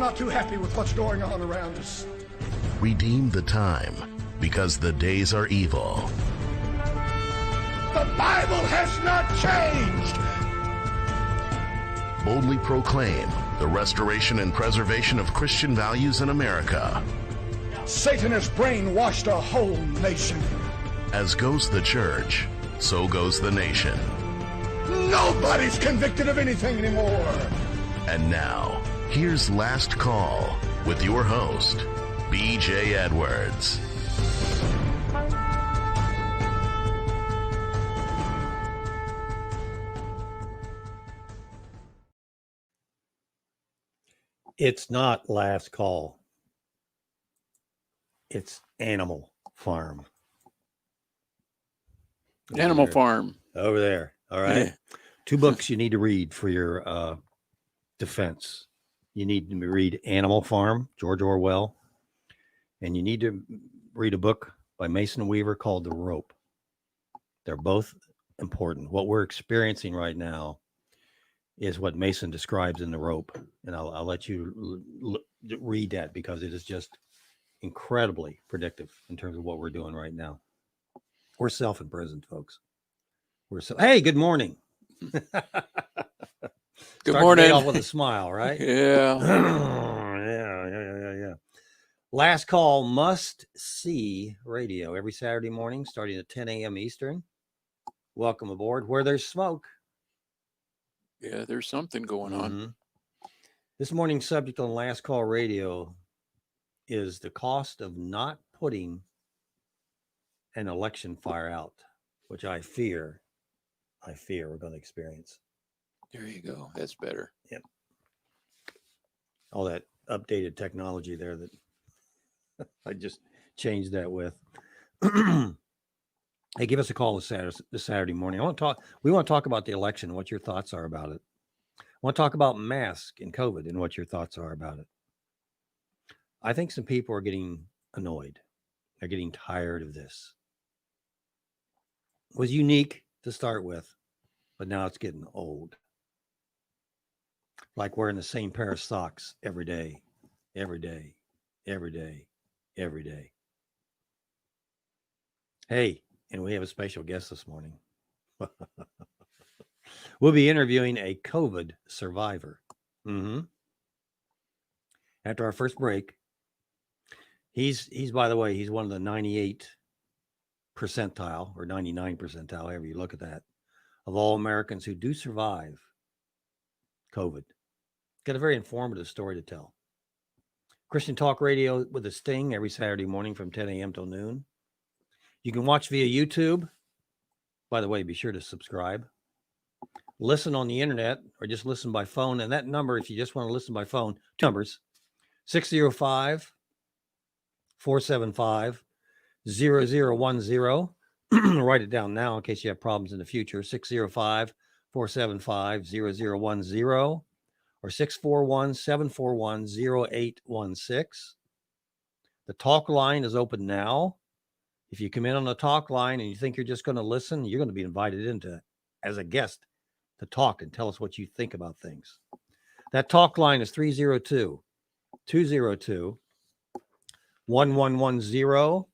not too happy with what's going on around us. Redeem the time, because the days are evil. The Bible has not changed. Boldly proclaim the restoration and preservation of Christian values in America. Satan has brainwashed a whole nation. As goes the church, so goes the nation. Nobody's convicted of anything anymore. And now, here's Last Call with your host, B.J. Edwards. It's not Last Call. It's Animal Farm. Animal Farm. Over there. All right. Yeah. 2 books you need to read for your defense. You need to read Animal Farm, George Orwell, and you need to read a book by Mason Weaver called The Rope. They're both important. What we're experiencing right now is what Mason describes in The Rope, and I'll let you read that because it is just incredibly predictive in terms of what we're doing right now. We're self-imprisoned, folks. Hey, good morning. Good morning. Off with a smile, right? Yeah. Yeah. Last Call Must See Radio every Saturday morning starting at 10 a.m. Eastern. Welcome aboard. Where there's smoke. Yeah, there's something going on. Mm-hmm. This morning's subject on Last Call Radio is the cost of not putting an election fire out, which I fear we're going to experience. There you go. That's better. Yep. All that updated technology there that I just changed that with. Hey, give us a call this Saturday morning. We want to talk about the election, what your thoughts are about it. I want to talk about masks and COVID and what your thoughts are about it. I think some people are getting annoyed. They're getting tired of this. It was unique to start with, but now it's getting old. Like wearing the same pair of socks every day. Hey, and we have a special guest this morning. We'll be interviewing a COVID survivor. After our first break, he's by the way, he's one of the 98 percentile or 99 percentile, however you look at that, of all Americans who do survive COVID. Got a very informative story to tell. Christian Talk Radio with a Sting every Saturday morning from 10 a.m. till noon. You can watch via YouTube. By the way, be sure to subscribe. Listen on the internet or just listen by phone. And that number, if you just want to listen by phone, 2 numbers, 605-475-0010. Write it down now in case you have problems in the future. 605-475-0010 or 641-741-0816. The talk line is open now. If you come in on the talk line and you think you're just going to listen, you're going to be invited into as a guest to talk and tell us what you think about things. That talk line is 302-202-1110.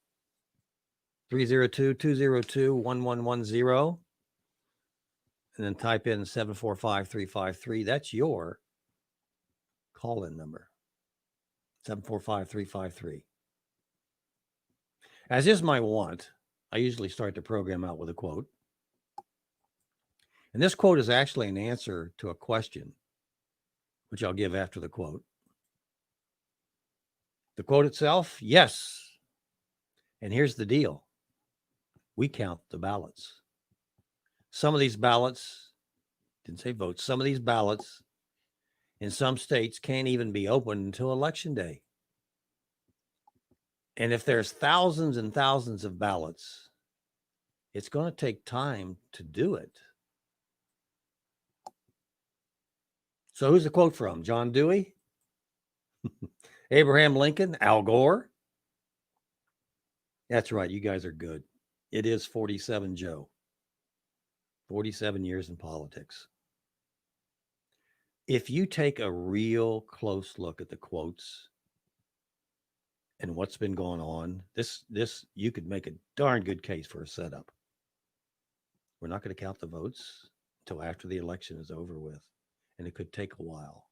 302-202-1110. And then type in 745-353. That's your call-in number. 745-353. As is my wont, I usually start the program out with a quote. And this quote is actually an answer to a question, which I'll give after the quote. The quote itself, yes. And here's the deal. We count the ballots. Some of these ballots, didn't say votes, some of these ballots in some states can't even be opened until Election Day. And if there's thousands and thousands of ballots, it's going to take time to do it. So who's the quote from? John Dewey? Abraham Lincoln? Al Gore? That's right. You guys are good. It is 47 Joe. 47 years in politics. if you take a real close look at the quotes and what's been going on, this you could make a darn good case for a setup. We're not going to count the votes until after the election is over with, and it could take a while.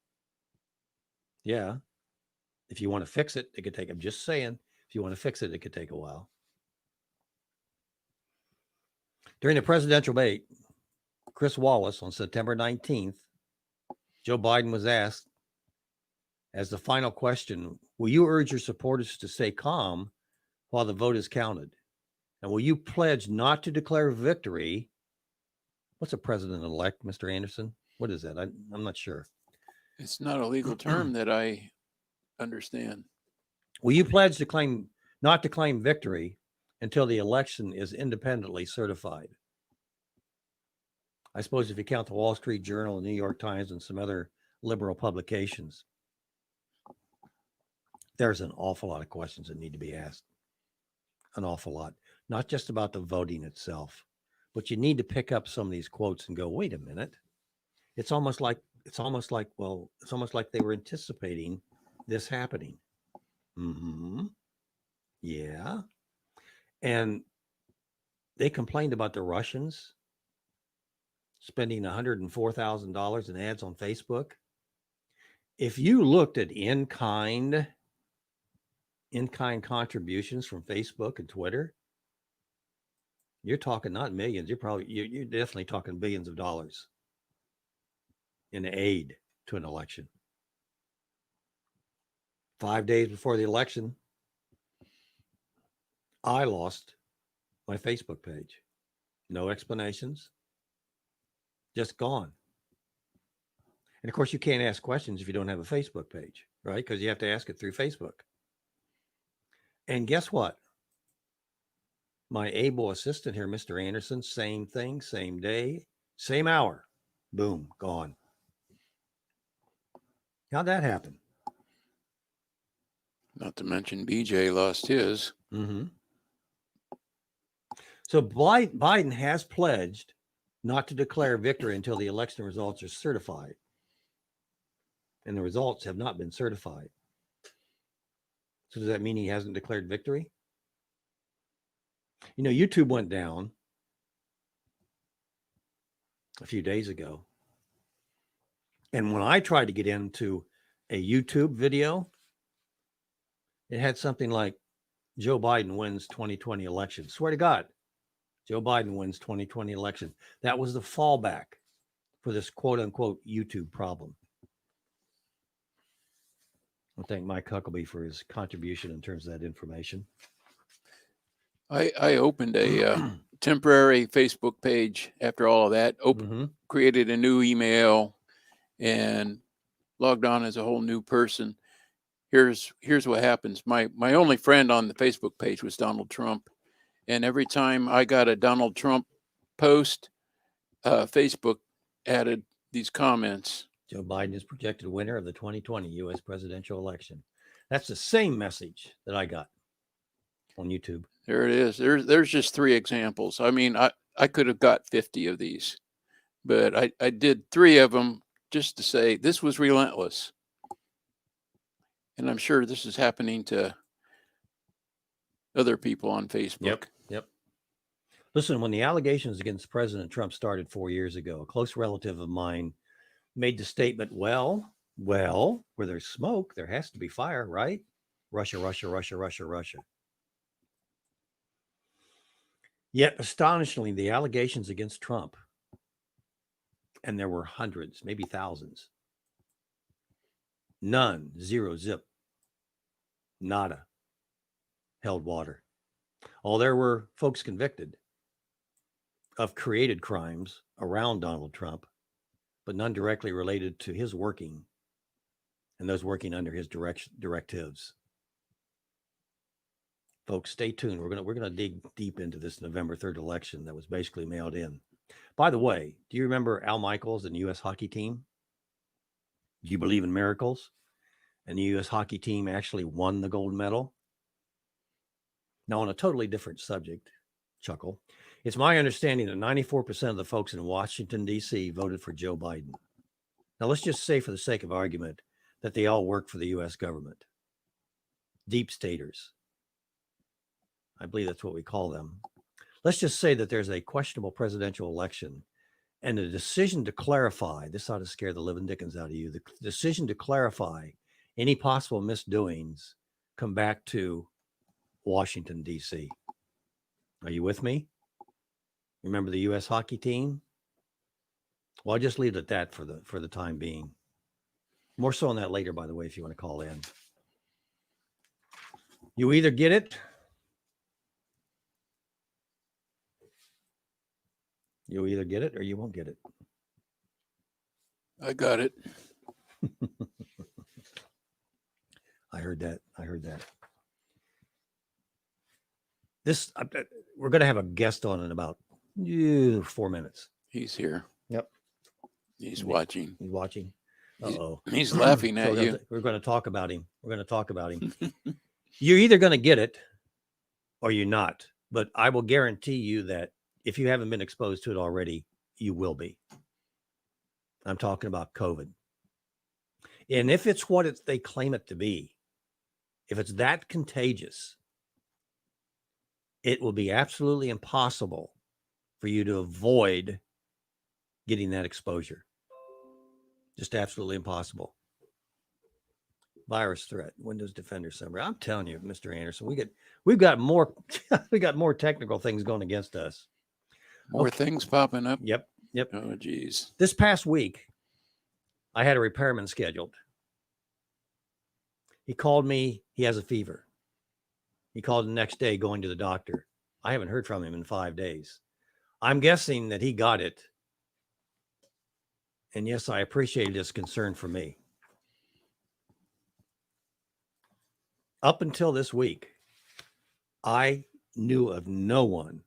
Yeah. If you want to fix it, it could take, I'm just saying, if you want to fix it, it could take a while. During the presidential debate, Chris Wallace on September 19th, Joe Biden was asked as the final question, will you urge your supporters to stay calm while the vote is counted? And will you pledge not to declare victory? What's a president-elect, Mr. Anderson? What is that? I'm not sure. It's not a legal term that I understand. Will you pledge to not to claim victory until the election is independently certified? I suppose if you count the Wall Street Journal, the New York Times, and some other liberal publications, there's an awful lot of questions that need to be asked. An awful lot. Not just about the voting itself, but you need to pick up some of these quotes and go, wait a minute. It's almost like they were anticipating this happening. Yeah. And they complained about the Russians spending $104,000 in ads on Facebook. If you looked at in-kind contributions from Facebook and Twitter, you're talking not millions, you're definitely talking billions of dollars in aid to an election. 5 days before the election, I lost my Facebook page. No explanations. Just gone. And of course, you can't ask questions if you don't have a Facebook page, right? Because you have to ask it through Facebook. And guess what? My able assistant here, Mr. Anderson, same thing, same day, same hour. Boom, gone. How'd that happen? Not to mention BJ lost his. So Biden has pledged not to declare victory until the election results are certified. And the results have not been certified. So does that mean he hasn't declared victory? You know, YouTube went down a few days ago. And when I tried to get into a YouTube video, it had something like Joe Biden wins 2020 election. Swear to God, Joe Biden wins 2020 election. That was the fallback for this quote unquote YouTube problem. I thank Mike Huckabee for his contribution in terms of that information. I opened a temporary Facebook page after all of that, created a new email and logged on as a whole new person. Here's what happens. My only friend on the Facebook page was Donald Trump. And every time I got a Donald Trump post, Facebook added these comments. Joe Biden is projected winner of the 2020 U.S. presidential election. That's the same message that I got on YouTube. There it is. There's just 3 examples. I mean, I could have got 50 of these, but I did 3 of them just to say this was relentless. And I'm sure this is happening to other people on Facebook. Yep. Listen, when the allegations against President Trump started 4 years ago, a close relative of mine made the statement, well, where there's smoke, there has to be fire, right? Russia. Yet, astonishingly, the allegations against Trump, and there were hundreds, maybe thousands, none, 0, zip, nada, held water. All there were folks convicted of created crimes around Donald Trump, but none directly related to his working and those working under his directives. Folks, stay tuned. We're gonna dig deep into this November 3rd election that was basically mailed in. By the way, do you remember Al Michaels and the U.S. hockey team? Do you believe in miracles? And the U.S. hockey team actually won the gold medal. Now, on a totally different subject, chuckle, it's my understanding that 94% of the folks in Washington, D.C. voted for Joe Biden. Now, let's just say, for the sake of argument, that they all work for the U.S. government. Deep staters. I believe that's what we call them. Let's just say that there's a questionable presidential election, and the decision to clarify, this ought to scare the living dickens out of you, the decision to clarify any possible misdoings come back to Washington, D.C. Are you with me? Remember the U.S. hockey team? Well, I'll just leave it at that for the time being. More so on that later, by the way, if you want to call in. You either get it, or you won't get it. I got it. I heard that. This, we're going to have a guest on in about 4 minutes. He's here. Yep. He's watching. He's watching. Uh-oh. He's laughing at So you. we're going to talk about him. You're either going to get it or you're not. But I will guarantee you that if you haven't been exposed to it already, you will be. I'm talking about COVID. And if it's what they claim it to be, if it's that contagious, it will be absolutely impossible for you to avoid getting that exposure. Just absolutely impossible. Virus threat, Windows Defender summary. I'm telling you, Mr. Anderson, we've got more technical things going against us. More things popping up. Yep. Oh, geez. This past week, I had a repairman scheduled. He called me. He has a fever. He called the next day going to the doctor. I haven't heard from him in 5 days. I'm guessing that he got it. And yes, I appreciated his concern for me. Up until this week, I knew of no one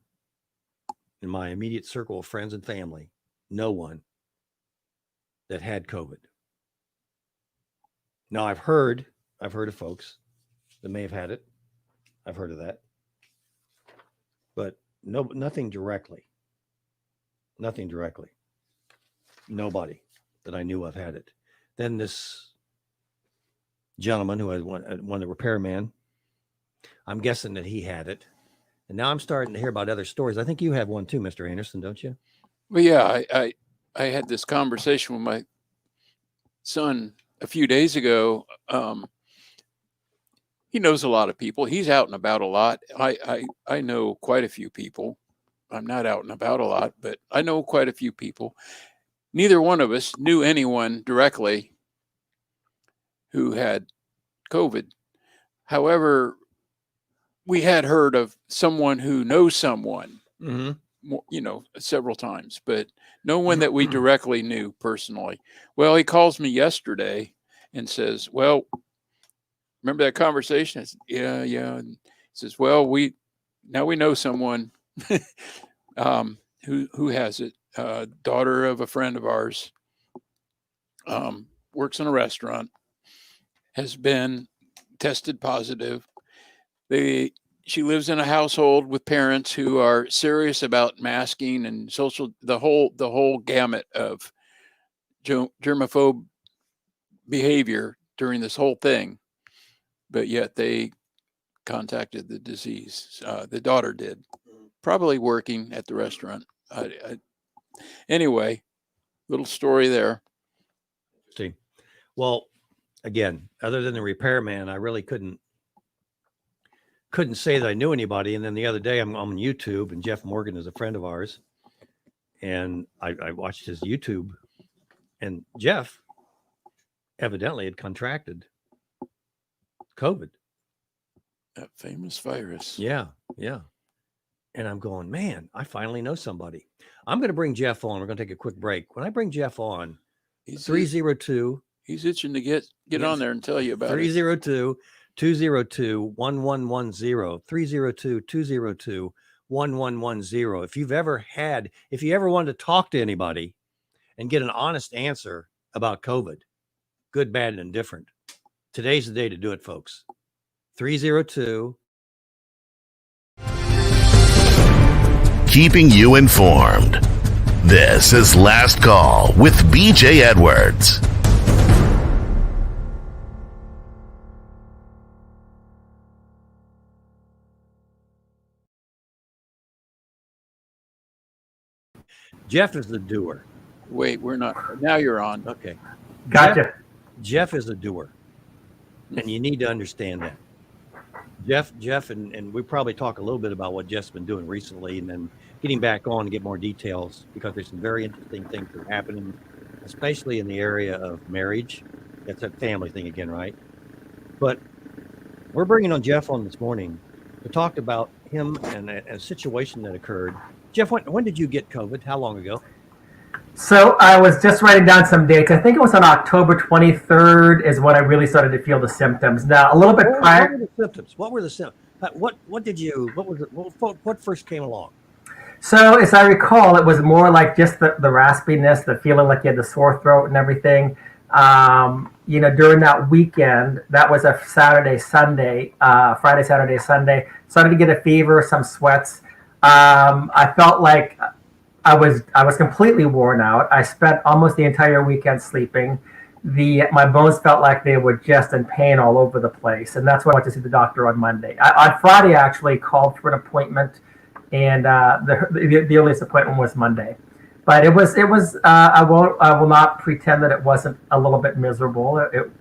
in my immediate circle of friends and family, no one that had COVID. Now I've heard of folks that may have had it. I've heard of that, but nothing directly. Nobody that I knew of had it. Then this gentleman who had one the repairman, I'm guessing that he had it. And now I'm starting to hear about other stories. I think you have one too, Mr. Anderson, don't you? Well, yeah, I had this conversation with my son a few days ago. He knows a lot of people. He's out and about a lot. I know quite a few people. I'm not out and about a lot, but I know quite a few people. Neither one of us knew anyone directly who had COVID. However, we had heard of someone who knows someone, several times, but no one that we directly knew personally. Well, he calls me yesterday and says, well, remember that conversation? I said, yeah. And he says, well, we know someone who has it. Daughter of a friend of ours, works in a restaurant, has been tested positive. She lives in a household with parents who are serious about masking and the whole gamut of germaphobe behavior during this whole thing. But yet they contacted the disease. The daughter did, probably working at the restaurant. Anyway, little story there. See, well, again, other than the repairman, I really couldn't say that I knew anybody. And then the other day I'm on YouTube, and Jeff Morgan is a friend of ours, and I watched his YouTube, and Jeff evidently had contracted COVID. That famous virus. Yeah. And I'm going, man, I finally know somebody. I'm going to bring Jeff on. We're going to take a quick break. When I bring Jeff on, 302. He's itching to get on there and tell you about 302 202 1110. 302 202 1110. If you ever wanted to talk to anybody and get an honest answer about COVID, good, bad, and indifferent, today's the day to do it, folks. 302. Keeping you informed. This is Last Call with BJ Edwards. Jeff is the doer. Wait, we're not. Now you're on. Okay. Gotcha. Jeff is a doer. And you need to understand that. Jeff, and we probably talk a little bit about what Jeff's been doing recently and then getting back on to get more details because there's some very interesting things that are happening, especially in the area of marriage. That's that family thing again, right? But we're bringing on Jeff on this morning to talk about him and a situation that occurred. Jeff, when did you get COVID? How long ago? So I was just writing down some dates. I think it was on October 23rd is when I really started to feel the symptoms. Now, a little bit prior. What were the symptoms? What were the symptoms? What first came along? So as I recall, it was more like just the raspiness, the feeling like you had the sore throat and everything. During that weekend, that was a Friday, Saturday, Sunday, started to get a fever, some sweats. I felt like I was completely worn out. I spent almost the entire weekend sleeping. My bones felt like they were just in pain all over the place, and that's why I went to see the doctor on Monday. On Friday, I actually called for an appointment, and the earliest appointment was Monday. But it was. I will not pretend that it wasn't a little bit miserable.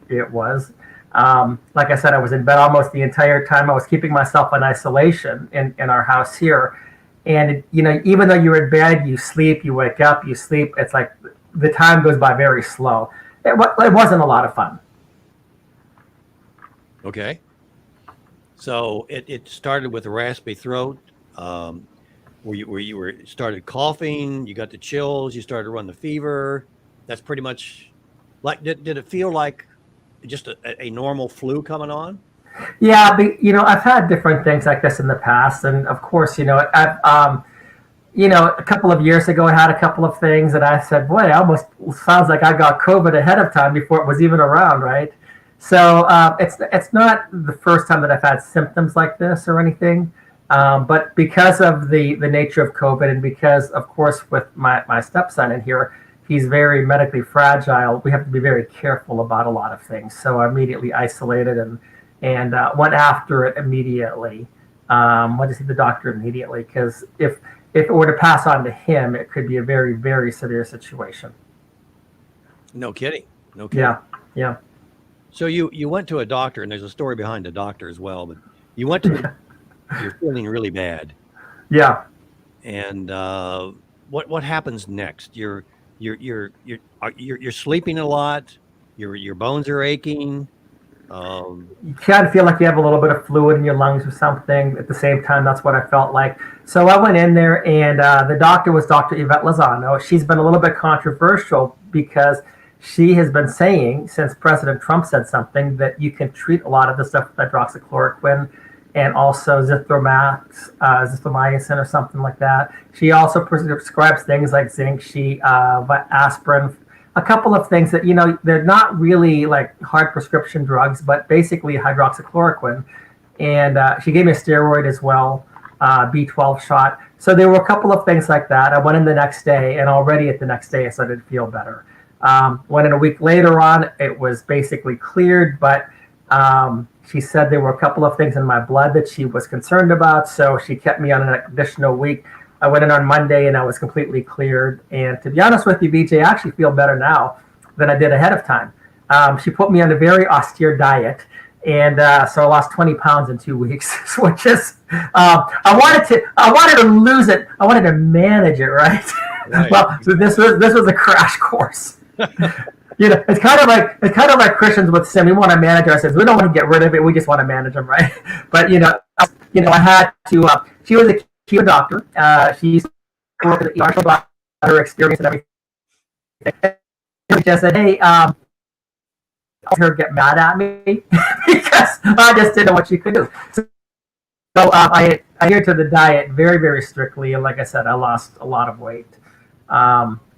It was. Like I said, I was in bed almost the entire time. I was keeping myself in isolation in our house here. And, even though you're in bed, you sleep, you wake up, you sleep. It's like the time goes by very slow. It wasn't a lot of fun. Okay. So it started with a raspy throat. Where you started coughing, you got the chills, you started to run the fever. That's pretty much like, did it feel like just a normal flu coming on? Yeah, but, I've had different things like this in the past, and of course, I've, a couple of years ago, I had a couple of things, and I said, boy, it almost sounds like I got COVID ahead of time before it was even around, right? So it's not the first time that I've had symptoms like this or anything, but because of the nature of COVID, and because, of course, with my stepson in here, he's very medically fragile. We have to be very careful about a lot of things. So I immediately isolated and went after it immediately. Went to see the doctor immediately because if it were to pass on to him, it could be a very, very severe situation. No kidding. Yeah. So you went to a doctor, and there's a story behind the doctor as well. But you went to you're feeling really bad. Yeah. And what happens next? You're sleeping a lot. Your bones are aching. You kind of feel like you have a little bit of fluid in your lungs or something. At the same time, that's what I felt like. So I went in there, and the doctor was Dr. Yvette Lozano. She's been a little bit controversial because she has been saying, since President Trump said something, that you can treat a lot of the stuff with hydroxychloroquine and also zithromycin or something like that. She also prescribes things like zinc, aspirin, a couple of things that, they're not really like hard prescription drugs, but basically hydroxychloroquine. And she gave me a steroid as well, B12 shot. So there were a couple of things like that. I went in the next day, and already at the next day I started to feel better. Went in a week later on, it was basically cleared, but she said there were a couple of things in my blood that she was concerned about. So she kept me on an additional week. I went in on Monday, and I was completely cleared. And to be honest with you, BJ, I actually feel better now than I did ahead of time. She put me on a very austere diet. And so I lost 20 pounds in 2 weeks, which is, I wanted to lose it. I wanted to manage it, right? Well, so this was a crash course. It's kind of like Christians with sin. We want to manage ourselves. We don't want to get rid of it. We just want to manage them, right? But I had to. She was a keto doctor. She's worked at the ER about her experience and everything. She just said, "Hey, her get mad at me because I just didn't know what she could do." So I adhered to the diet very, very strictly, and like I said, I lost a lot of weight,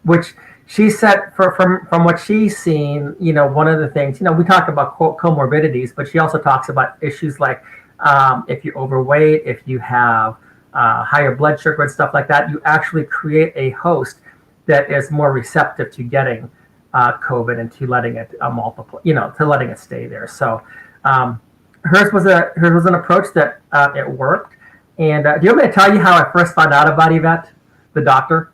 which. She said, from what she's seen, one of the things, we talk about comorbidities, but she also talks about issues like if you're overweight, if you have higher blood sugar and stuff like that, you actually create a host that is more receptive to getting COVID and to letting it multiply, to letting it stay there. So hers was an approach that it worked. And do you want me to tell you how I first found out about Yvette, the doctor?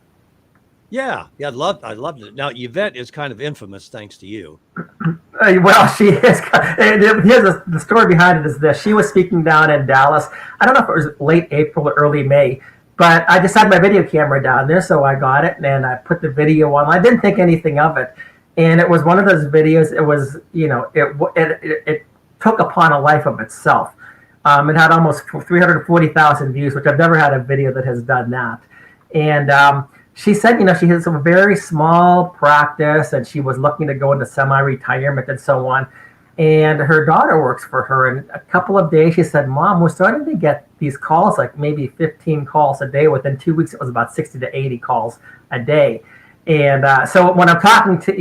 Yeah, I loved it. Now Yvette is kind of infamous thanks to you. Well, she is. The story behind it is this: she was speaking down in Dallas. I don't know if it was late April or early May, but I just had my video camera down there, so I got it and I put the video on. I didn't think anything of it, and it was one of those videos. It was, it took upon a life of itself. It had almost 340,000 views, which I've never had a video that has done that. And she said, she has a very small practice and she was looking to go into semi-retirement and so on. And her daughter works for her. And a couple of days she said, Mom, we're starting to get these calls, like maybe 15 calls a day. Within 2 weeks, it was about 60 to 80 calls a day. And so when I'm talking to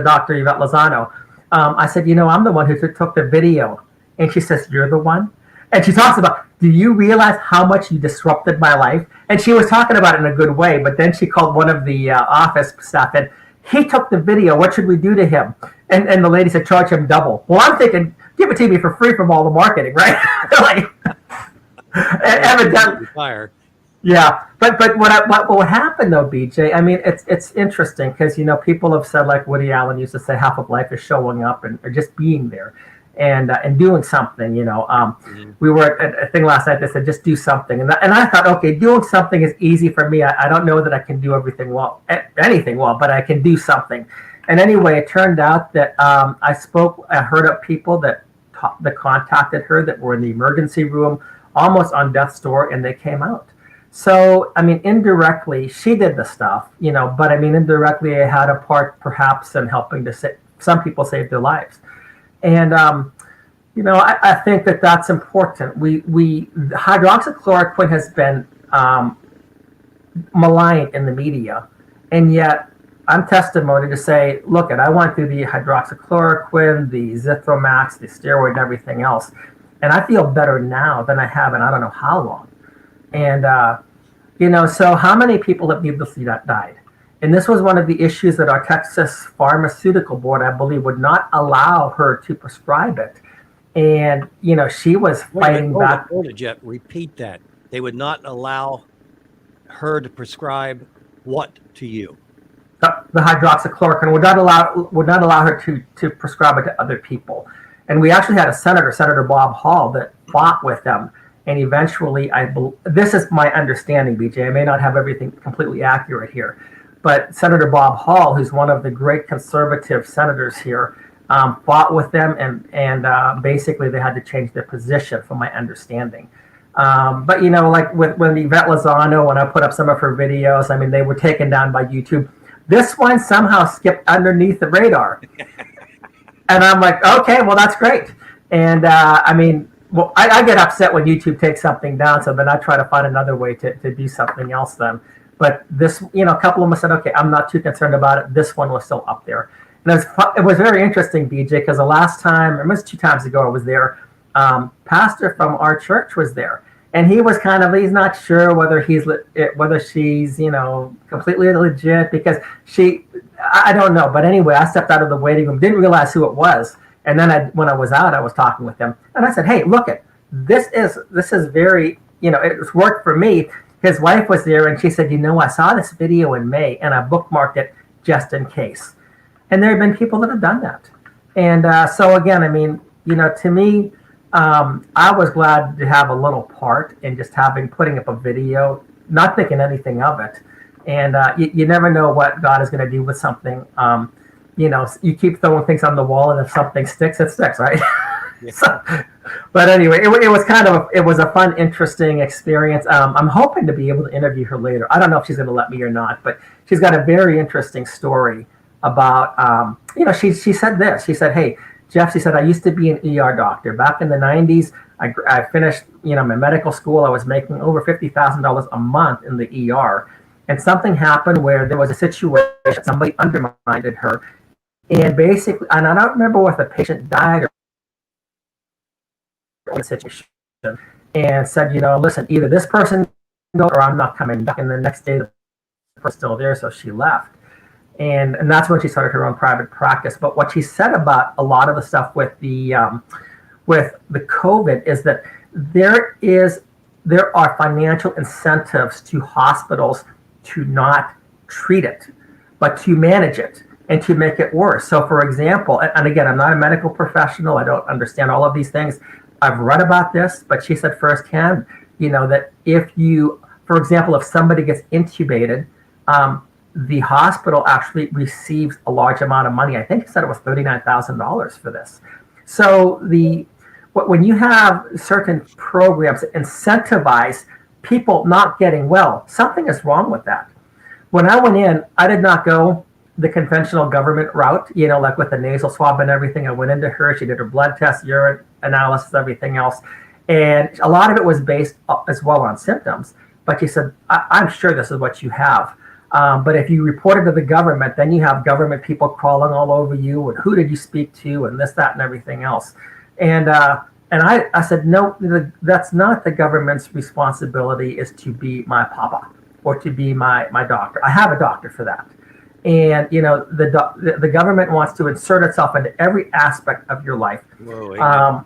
Dr. Yvette Lozano, I said, I'm the one who took the video. And she says, you're the one? And she talks about, do you realize how much you disrupted my life? And she was talking about it in a good way, but then she called one of the office staff and he took the video. What should we do to him? And the lady said, charge him double. Well, I'm thinking, give it to me for free from all the marketing, right? Like, evidently. Yeah, but what happened though, BJ? I mean, it's interesting because people have said, like Woody Allen used to say, half of life is showing up or just being there. And doing something, we were at a thing last night that said just do something, and I thought, okay, doing something is easy for me. I don't know that I can do anything well, but I can do something. And anyway, it turned out that I heard of people that contacted her that were in the emergency room, almost on death's door, and they came out. So I mean, indirectly, she did the stuff, but I mean, indirectly, I had a part perhaps in helping to some people save their lives. And, I think that that's important. Hydroxychloroquine has been maligned in the media. And yet I'm testimony to say, look, I went through the hydroxychloroquine, the Zithromax, the steroid, and everything else. And I feel better now than I have in I don't know how long. And, so how many people have needlessly died? And this was one of the issues that our Texas Pharmaceutical Board, I believe, would not allow her to prescribe it. And, she was fighting back. Repeat that. They would not allow her to prescribe what to you? The hydroxychloroquine would not allow her to prescribe it to other people. And we actually had a Senator Bob Hall, that fought with them. And eventually, this is my understanding, BJ. I may not have everything completely accurate here. But Senator Bob Hall, who's one of the great conservative senators here, fought with them, and basically they had to change their position, from my understanding. But like when Yvette Lozano, when I put up some of her videos, I mean, they were taken down by YouTube. This one somehow skipped underneath the radar, and I'm like, okay, well that's great. And I mean, well, I get upset when YouTube takes something down, so then I try to find another way to do something else then. But this, a couple of them said, okay, I'm not too concerned about it. This one was still up there. And it was very interesting, BJ, because the last time, it was 2 times ago I was there, pastor from our church was there. And he was he's not sure whether she's, completely legit, because I don't know. But anyway, I stepped out of the waiting room, didn't realize who it was. And then when I was out, I was talking with him. And I said, hey, look, this is very, it's worked for me. His wife was there, and she said, I saw this video in May, and I bookmarked it just in case. And there have been people that have done that. And so, again, I mean, to me, I was glad to have a little part in just putting up a video, not thinking anything of it. And you never know what God is going to do with something. You keep throwing things on the wall, and if something sticks, it sticks, right? Yeah. So, but anyway, it was a fun, interesting experience. I'm hoping to be able to interview her later. I don't know if she's going to let me or not, but she's got a very interesting story about, she said this. She said, hey, Jeff, she said, I used to be an ER doctor. Back in the 90s, I finished, my medical school. I was making over $50,000 a month in the ER. And something happened where there was a situation, somebody undermined her. And basically, and I don't remember if the patient died or the situation, and said, listen, either this person goes or I'm not coming back. And the next day, the person still there, so she left. And that's when she started her own private practice. But what she said about a lot of the stuff with the COVID is that there are financial incentives to hospitals to not treat it, but to manage it and to make it worse. So, for example, and again, I'm not a medical professional. I don't understand all of these things. I've read about this, but she said firsthand, that if you, for example, if somebody gets intubated, the hospital actually receives a large amount of money. I think he said it was $39,000 for this. So when you have certain programs that incentivize people not getting well, something is wrong with that. When I went in, I did not go the conventional government route, like with the nasal swab and everything. I went into her, she did her blood test, urine analysis, everything else. And a lot of it was based as well on symptoms. But she said, I'm sure this is what you have. But if you report it to the government, then you have government people crawling all over you, and who did you speak to, and this, that, and everything else. And I said, no, that's not the government's responsibility, is to be my papa or to be my doctor. I have a doctor for that. And the government wants to insert itself into every aspect of your life. Whoa,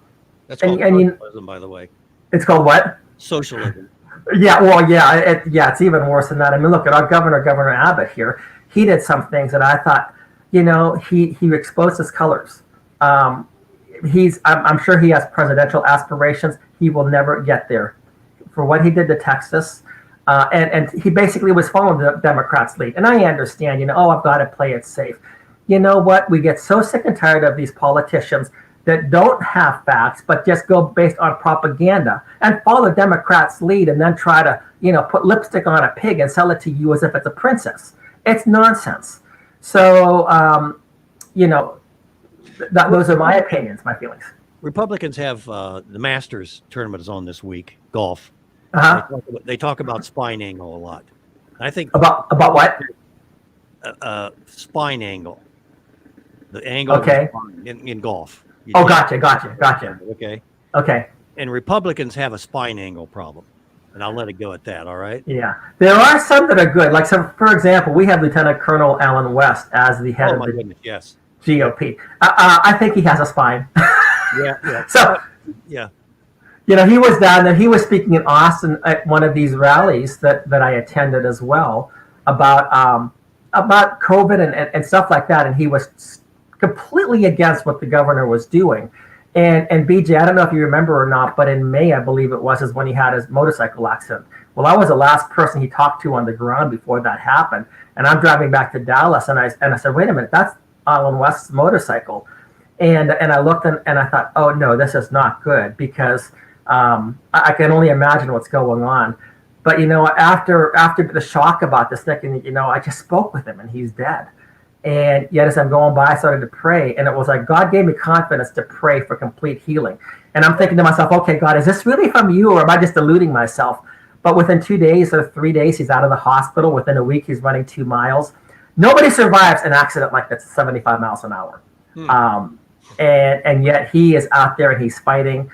that's called socialism, by the way. It's called what? Socialism. Yeah, well, it's even worse than that. I mean, look at our Governor Abbott here. He did some things that I thought, he exposed his colors. I'm sure he has presidential aspirations. He will never get there. For what he did to Texas, and he basically was following the Democrats' lead. And I understand, I've got to play it safe. You know what? We get so sick and tired of these politicians that don't have facts, but just go based on propaganda and follow the Democrats' lead and then try to, put lipstick on a pig and sell it to you as if it's a princess. It's nonsense. So, those are my opinions, my feelings. Republicans have the Masters tournament is on this week, golf. Uh-huh. They talk about spine angle a lot. I think about what? Spine angle, the angle okay. in golf. Gotcha. Okay. And Republicans have a spine angle problem, and I'll let it go at that. All right. Yeah, there are some that are good. Like, for example, we have Lieutenant Colonel Alan West as the head of the yes. GOP. I think he has a spine. Yeah. So, yeah. He was down there. He was speaking in Austin at one of these rallies that I attended as well about COVID and stuff like that. And he was completely against what the governor was doing. And BJ, I don't know if you remember or not, but in May, I believe it was, is when he had his motorcycle accident. Well, I was the last person he talked to on the ground before that happened. And I'm driving back to Dallas, and I said, wait a minute, that's Alan West's motorcycle. And I looked and I thought, oh no, this is not good, because I can only imagine what's going on. But after the shock about this thing, I just spoke with him, and he's dead. And yet, as I'm going by, I started to pray, and it was like God gave me confidence to pray for complete healing. And I'm thinking to myself, okay, God, is this really from you, or am I just deluding myself? But within 2 days or 3 days, he's out of the hospital. Within a week, he's running 2 miles. Nobody survives an accident like that's 75 miles an hour. And yet he is out there and he's fighting.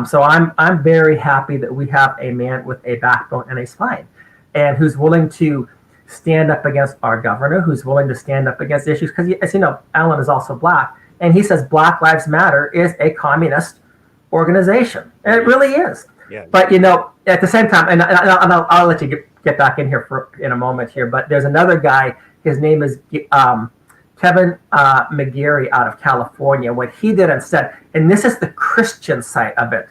So I'm very happy that we have a man with a backbone and a spine, and who's willing to stand up against our governor, who's willing to stand up against issues. Because, as you know, Alan is also black, and he says Black Lives Matter is a communist organization. And it really is. Yeah. But, at the same time, and I'll let you get back in here in a moment here, but there's another guy, his name is Kevin McGarry out of California. What he did instead, and this is the Christian side of it,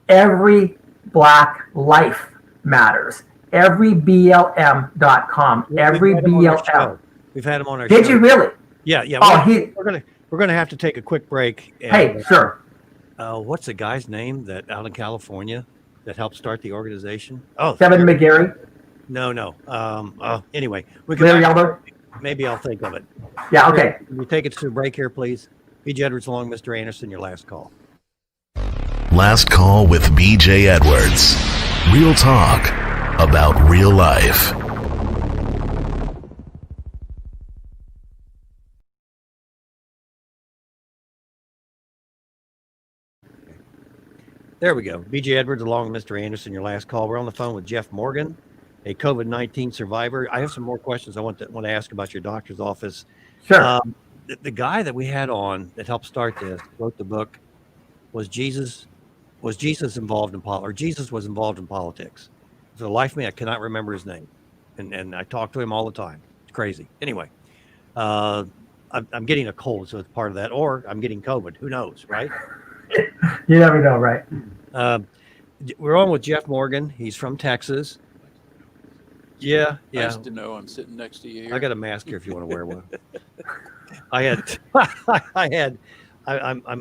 every Black life matters. Every BLM.com. Every BLM. We've had him on our show. Did you really? Yeah. Oh, we're gonna have to take a quick break. Hey, sure. What's the guy's name that out in California that helped start the organization? Oh, Kevin McGarry. No. Anyway, Larry Elder. Maybe I'll think of it. Yeah. Okay. Can we take it to a break here, please? BJ Edwards along, Mr. Anderson, your last call. Last call with BJ Edwards. Real talk about real life. There we go. BJ Edwards along with Mr. Anderson, your last call. We're on the phone with Jeff Morgan. a COVID-19 survivor. I have some more questions I want to ask about your doctor's office. Sure. The guy that we had on that helped start this, wrote the book, was Jesus involved in politics, or Jesus was involved in politics? For the life of me, I cannot remember his name, and I talk to him all the time. It's crazy. Anyway, I'm getting a cold, so it's part of that, or I'm getting COVID. Who knows, right? You never know, right? We're on with Jeff Morgan. He's from Texas. Yeah. Nice to know I'm sitting next to you here. I got a mask here if you want to wear one. I'm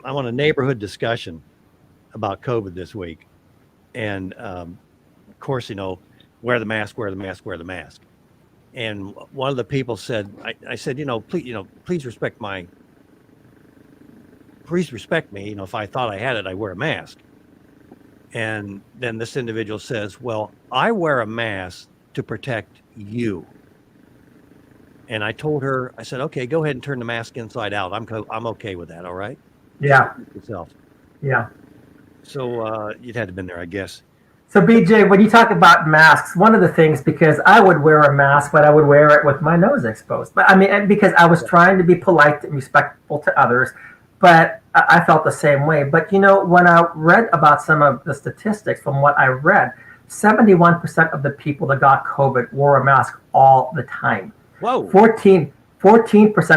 on a neighborhood discussion about COVID this week, and of course, wear the mask. And one of the people said, I said, please respect me. If I thought I had it, I wear a mask. And then this individual says, well, I wear a mask to protect you. And I told her, I said, okay, go ahead and turn the mask inside out. I'm okay with that. All right. Yeah. Yourself. Yeah. So you'd had to been there, I guess. So BJ, when you talk about masks, one of the things, because I would wear a mask, but I would wear it with my nose exposed. But I mean, and because I was trying to be polite and respectful to others, but I felt the same way. But when I read about some of the statistics, from what I read, 71% of the people that got COVID wore a mask all the time. Whoa. 14%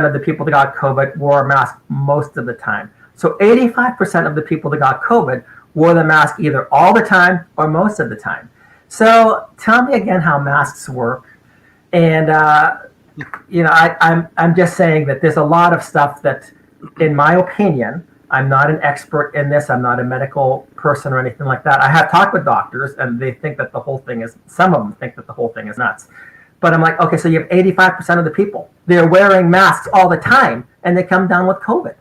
of the people that got COVID wore a mask most of the time. So 85% of the people that got COVID wore the mask either all the time or most of the time. So tell me again how masks work. And, I'm just saying that there's a lot of stuff that, in my opinion, I'm not an expert in this. I'm not a medical person or anything like that. I have talked with doctors, and they think that some of them think that the whole thing is nuts. But I'm like, okay, so you have 85% of the people. They're wearing masks all the time, and they come down with COVID.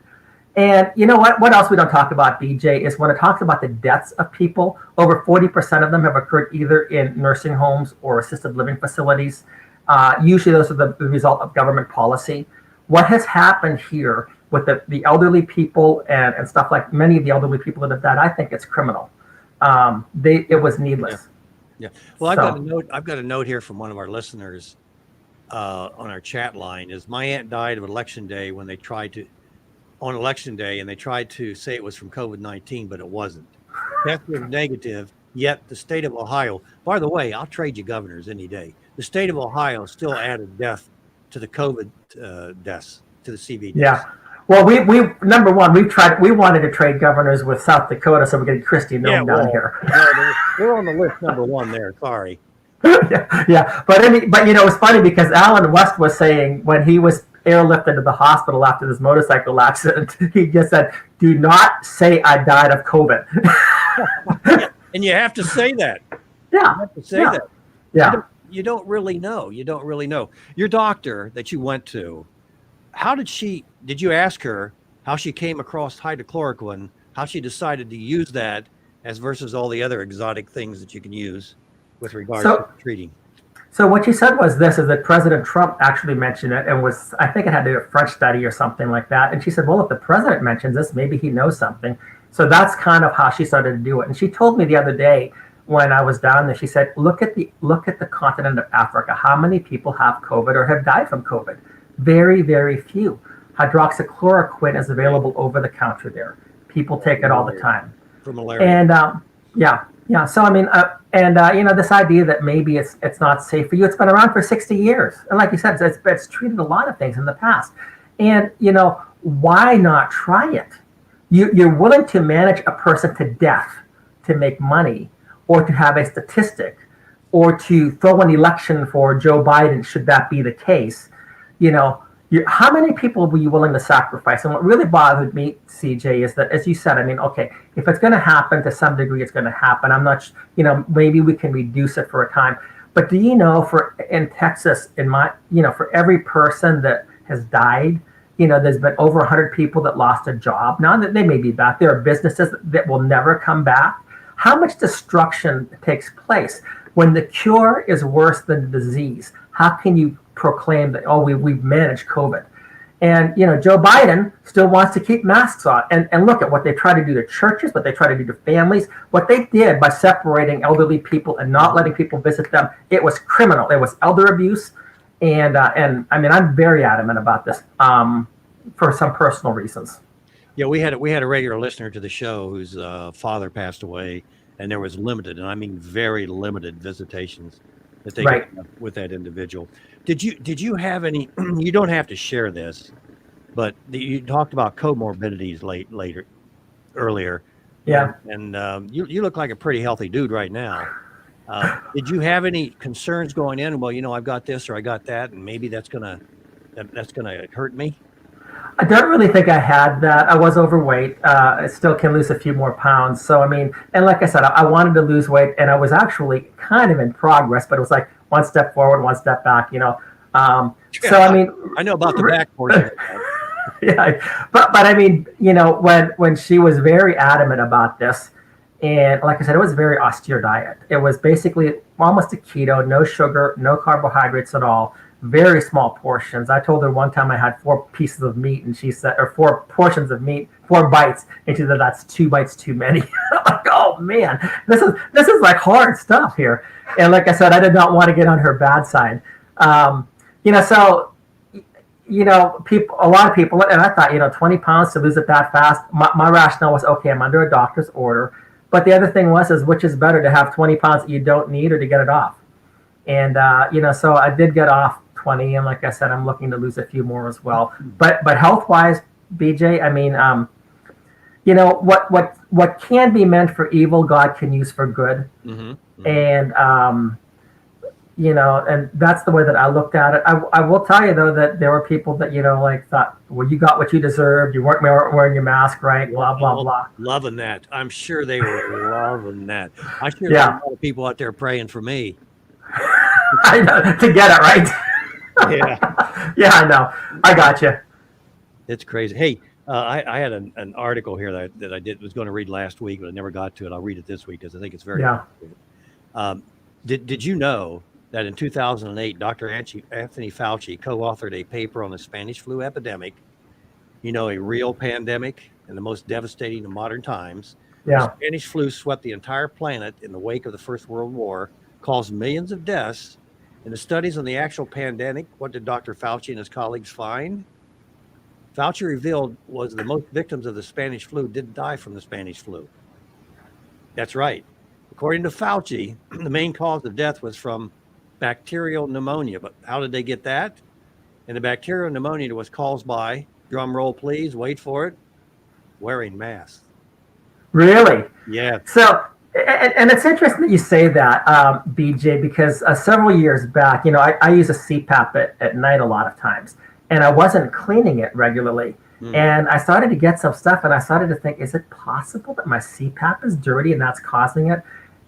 And you know what else we don't talk about, BJ, is when it talks about the deaths of people, over 40% of them have occurred either in nursing homes or assisted living facilities. Usually those are the result of government policy. What has happened here with the elderly people and stuff, like many of the elderly people that have died, I think it's criminal. It was needless. Yeah. Well, I've got a note here from one of our listeners on our chat line. Is my aunt died of election day and they tried to say it was from COVID-19, but it wasn't. Test was negative, yet the state of Ohio, by the way, I'll trade you governors any day. The state of Ohio still added death to the COVID deaths, to the CV deaths. Yeah. Well, we number one, we wanted to trade governors with South Dakota so we could get Kristi Noem down here. No, we're on the list number one there. Sorry. Yeah. But it's funny because Alan West was saying when he was airlifted to the hospital after this motorcycle accident, he just said, "Do not say I died of COVID." And you have to say that. Yeah. You have to say that. Yeah. You don't really know. Your doctor that you went to, did you ask her how she came across hydrochloroquine, how she decided to use that as versus all the other exotic things that you can use with regards to treating? So what she said was this, is that President Trump actually mentioned it, and I think it had to do with a French study or something like that. And she said, well, if the president mentions this, maybe he knows something. So that's kind of how she started to do it. And she told me the other day when I was down there, she said, look at the continent of Africa. How many people have COVID or have died from COVID? Very, very few. Hydroxychloroquine is available over the counter there. People take it all the time. For malaria. And yeah. So I mean, this idea that maybe it's not safe for you. It's been around for 60 years, and like you said, it's treated a lot of things in the past. And why not try it? You're willing to manage a person to death to make money, or to have a statistic, or to throw an election for Joe Biden, should that be the case. How many people were you willing to sacrifice? And what really bothered me, CJ, is that, as you said, I mean, okay, if it's going to happen to some degree, it's going to happen. I'm not, maybe we can reduce it for a time. But do you know, in Texas, for every person that has died, there's been over 100 people that lost a job. Now that they may be back, there are businesses that will never come back. How much destruction takes place when the cure is worse than the disease? How can you proclaim that, we've managed COVID? And Joe Biden still wants to keep masks on. And look at what they try to do to churches, what they try to do to families, what they did by separating elderly people and not letting people visit them. It was criminal. It was elder abuse. And I mean, I'm very adamant about this for some personal reasons. Yeah, we had a regular listener to the show whose father passed away, and there was limited, and I mean very limited visitations that they Right. could have with that individual. Did you have any? You don't have to share this, but you talked about comorbidities earlier. Yeah. And you look like a pretty healthy dude right now. Did you have any concerns going in? Well, I've got this or I got that, and maybe that's gonna hurt me. I don't really think I had that. I was overweight. I still can lose a few more pounds. So, I mean, and like I said, I wanted to lose weight, and I was actually kind of in progress, but it was like one step forward, one step back, So, I mean, I know about the back portion. yeah, but I mean, when she was very adamant about this, and like I said, it was a very austere diet. It was basically almost a keto, no sugar, no carbohydrates at all, very small portions. I told her one time I had 4 pieces of meat, and she said, or 4 portions of meat, 4 bites, and she said, that's 2 bites too many. I'm like, oh man, this is like hard stuff here. And like I said, I did not want to get on her bad side. So people, a lot of people, and I thought, 20 pounds to lose it that fast. My rationale was, okay, I'm under a doctor's order. But the other thing is which is better, to have 20 pounds that you don't need or to get it off? And, so I did get off 20. And like I said, I'm looking to lose a few more as well. But health-wise, BJ, I mean, what can be meant for evil, God can use for good. Mm-hmm. And, and that's the way that I looked at it. I will tell you, though, that there were people that, thought, well, you got what you deserved. You weren't wearing your mask, right? Blah, blah, blah. Loving that. I'm sure they were loving that. I sure Yeah. there a lot of people out there praying for me. I know, to get it, right? Yeah. Yeah, I know. I got you. It's crazy. Hey, I had an article here that I was going to read last week, but I never got to it. I'll read it this week because I think it's very Yeah. Did you know that in 2008, Dr. Anthony Fauci co-authored a paper on the Spanish flu epidemic, a real pandemic and the most devastating of modern times. Yeah. The Spanish flu swept the entire planet in the wake of the First World War, caused millions of deaths. In the studies on the actual pandemic, what did Dr. Fauci and his colleagues find? Fauci revealed was the most victims of the Spanish flu didn't die from the Spanish flu. That's right. According to Fauci, the main cause of death was from bacterial pneumonia. But how did they get that? And the bacterial pneumonia was caused by, drum roll please, wait for it, wearing masks. Really? Yeah. So, and it's interesting that you say that, BJ, because several years back, I use a CPAP at night a lot of times, and I wasn't cleaning it regularly. And I started to get some stuff, and I started to think, is it possible that my CPAP is dirty and that's causing it?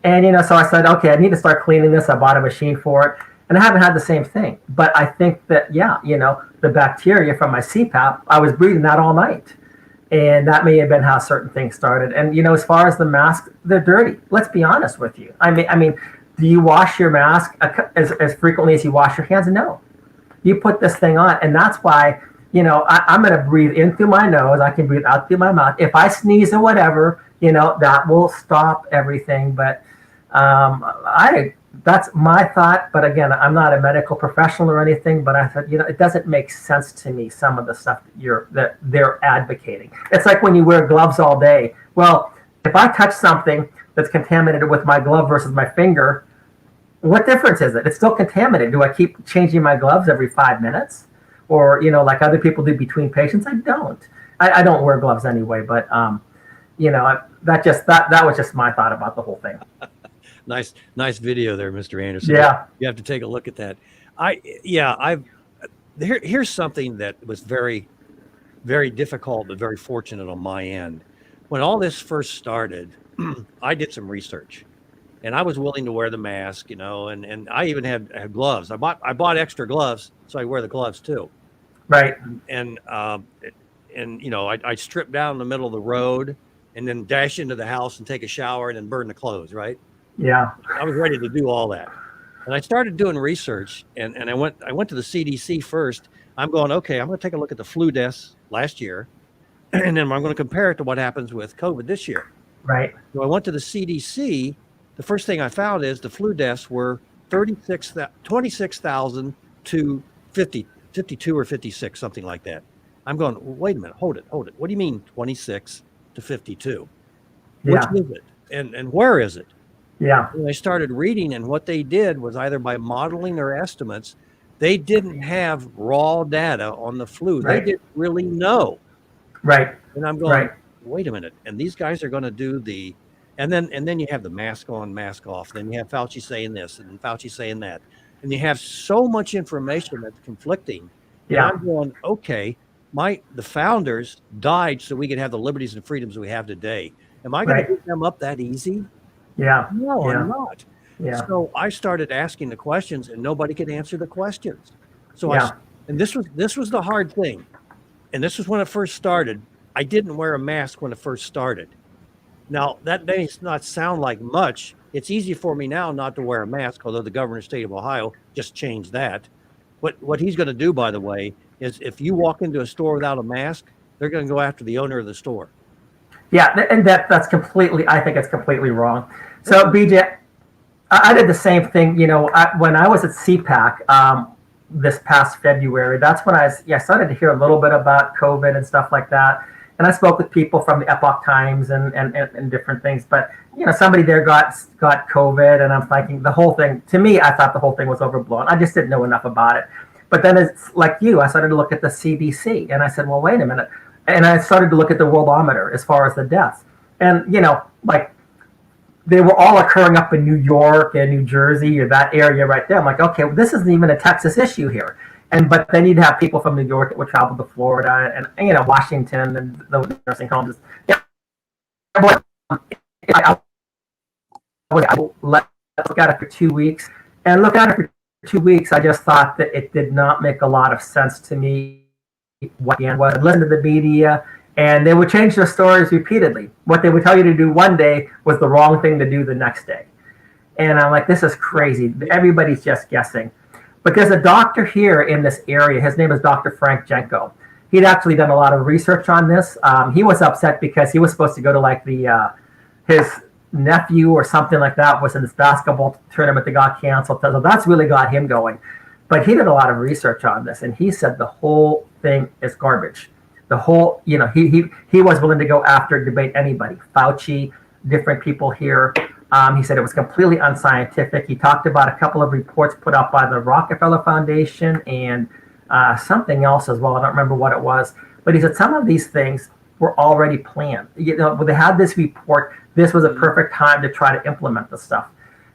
And, so I said, okay, I need to start cleaning this. I bought a machine for it, and I haven't had the same thing. But I think that, the bacteria from my CPAP, I was breathing that all night. And that may have been how certain things started. And, as far as the masks, they're dirty. Let's be honest with you. I mean, do you wash your mask as frequently as you wash your hands? No. You put this thing on, and that's why, I'm going to breathe in through my nose. I can breathe out through my mouth. If I sneeze or whatever, that will stop everything. But that's my thought. But again, I'm not a medical professional or anything, but I thought, it doesn't make sense to me, some of the stuff that they're advocating. It's like when you wear gloves all day. Well, if I touch something that's contaminated with my glove versus my finger, what difference is it? It's still contaminated. Do I keep changing my gloves every 5 minutes? Or, like other people do between patients? I don't. I don't wear gloves anyway, but that was just my thought about the whole thing. Nice video there, Mr. Anderson. Yeah. You have to take a look at that. Here's something that was very, very difficult, but very fortunate on my end. When all this first started, I did some research, and I was willing to wear the mask, and I even had gloves. I bought extra gloves, so I wear the gloves too. Right. And I strip down in the middle of the road and then dash into the house and take a shower and then burn the clothes, right? Yeah. I was ready to do all that. And I started doing research, and I went to the CDC first. I'm going, okay, I'm going to take a look at the flu deaths last year, and then I'm going to compare it to what happens with COVID this year. Right. So I went to the CDC. The first thing I found is the flu deaths were 26,000 to 52 or 56, something like that. I'm going, wait a minute, hold it. What do you mean 26 to 52? Which Yeah. is it? And where is it? Yeah. And I started reading, and what they did was either by modeling or estimates, they didn't have raw data on the flu. Right. They didn't really know. Right. And I'm going, Right. wait a minute. And these guys are going to do the, and then you have the mask on, mask off. Then you have Fauci saying this and Fauci saying that. And you have so much information that's conflicting. Yeah. And I'm going, okay, the founders died so we could have the liberties and freedoms we have today. Am I going Right. to give them up that easy? Yeah. No, Yeah. I'm not. Yeah. So I started asking the questions, and nobody could answer the questions. So Yeah. and this was the hard thing. And this was when it first started. I didn't wear a mask when it first started. Now, that may not sound like much. It's easy for me now not to wear a mask, although the governor of the state of Ohio just changed that. What he's going to do, by the way, is if you walk into a store without a mask, they're going to go after the owner of the store. Yeah, and that's completely. I think it's completely wrong. So, BJ, I did the same thing. You know, when I was at CPAC this past February, that's when I started to hear a little bit about COVID and stuff like that. And I spoke with people from the Epoch Times and different things. But you know, somebody there got COVID, and I'm thinking the whole thing. To me, I thought the whole thing was overblown. I just didn't know enough about it. But then, it's like you, I started to look at the CDC, and I said, well, wait a minute. And I started to look at the worldometer as far as the deaths. And, you know, like they were all occurring up in New York and New Jersey or that area right there. I'm like, okay, well, this isn't even a Texas issue here. But then you'd have people from New York that would travel to Florida and you know, Washington and the nursing homes. Yeah. I would look at it for 2 weeks. And look at it for 2 weeks, I just thought that it did not make a lot of sense to me. What was listen to the media, and they would change their stories repeatedly. What they would tell you to do one day was the wrong thing to do the next day. And I'm like, this is crazy. Everybody's just guessing. But there's a doctor here in this area. His name is Dr. Frank Jenko. He'd actually done a lot of research on this. He was upset because he was supposed to go to like his nephew or something like that was in this basketball tournament that got canceled. So that's really got him going. But he did a lot of research on this, and he said the whole thing is garbage. The whole, you know, he was willing to go after, debate anybody, Fauci, different people here. He said it was completely unscientific. He talked about a couple of reports put out by the Rockefeller Foundation and something else as well. I don't remember what it was. But he said some of these things were already planned. You know, when they had this report, this was a perfect time to try to implement the stuff.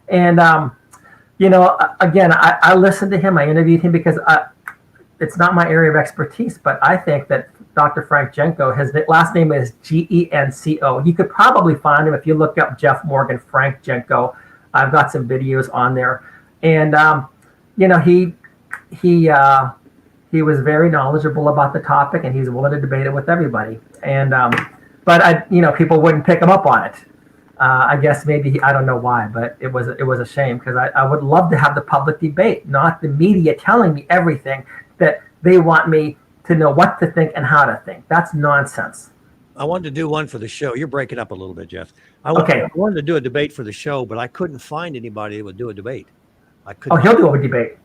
And, you know, again, I listened to him. I interviewed him because it's not my area of expertise, but I think that Dr. Frank Jenko, his last name is Genco. You could probably find him if you look up Jeff Morgan, Frank Jenko. I've got some videos on there. And, you know, he was very knowledgeable about the topic, and he's willing to debate it with everybody. And, but you know, people wouldn't pick him up on it. I guess maybe I don't know why, but it was a shame because I would love to have the public debate, not the media telling me everything that they want me to know what to think and how to think. That's nonsense. I wanted to do one for the show. You're breaking up a little bit, Jeff. I wanted to do a debate for the show, but I couldn't find anybody that would do a debate. He'll do a debate.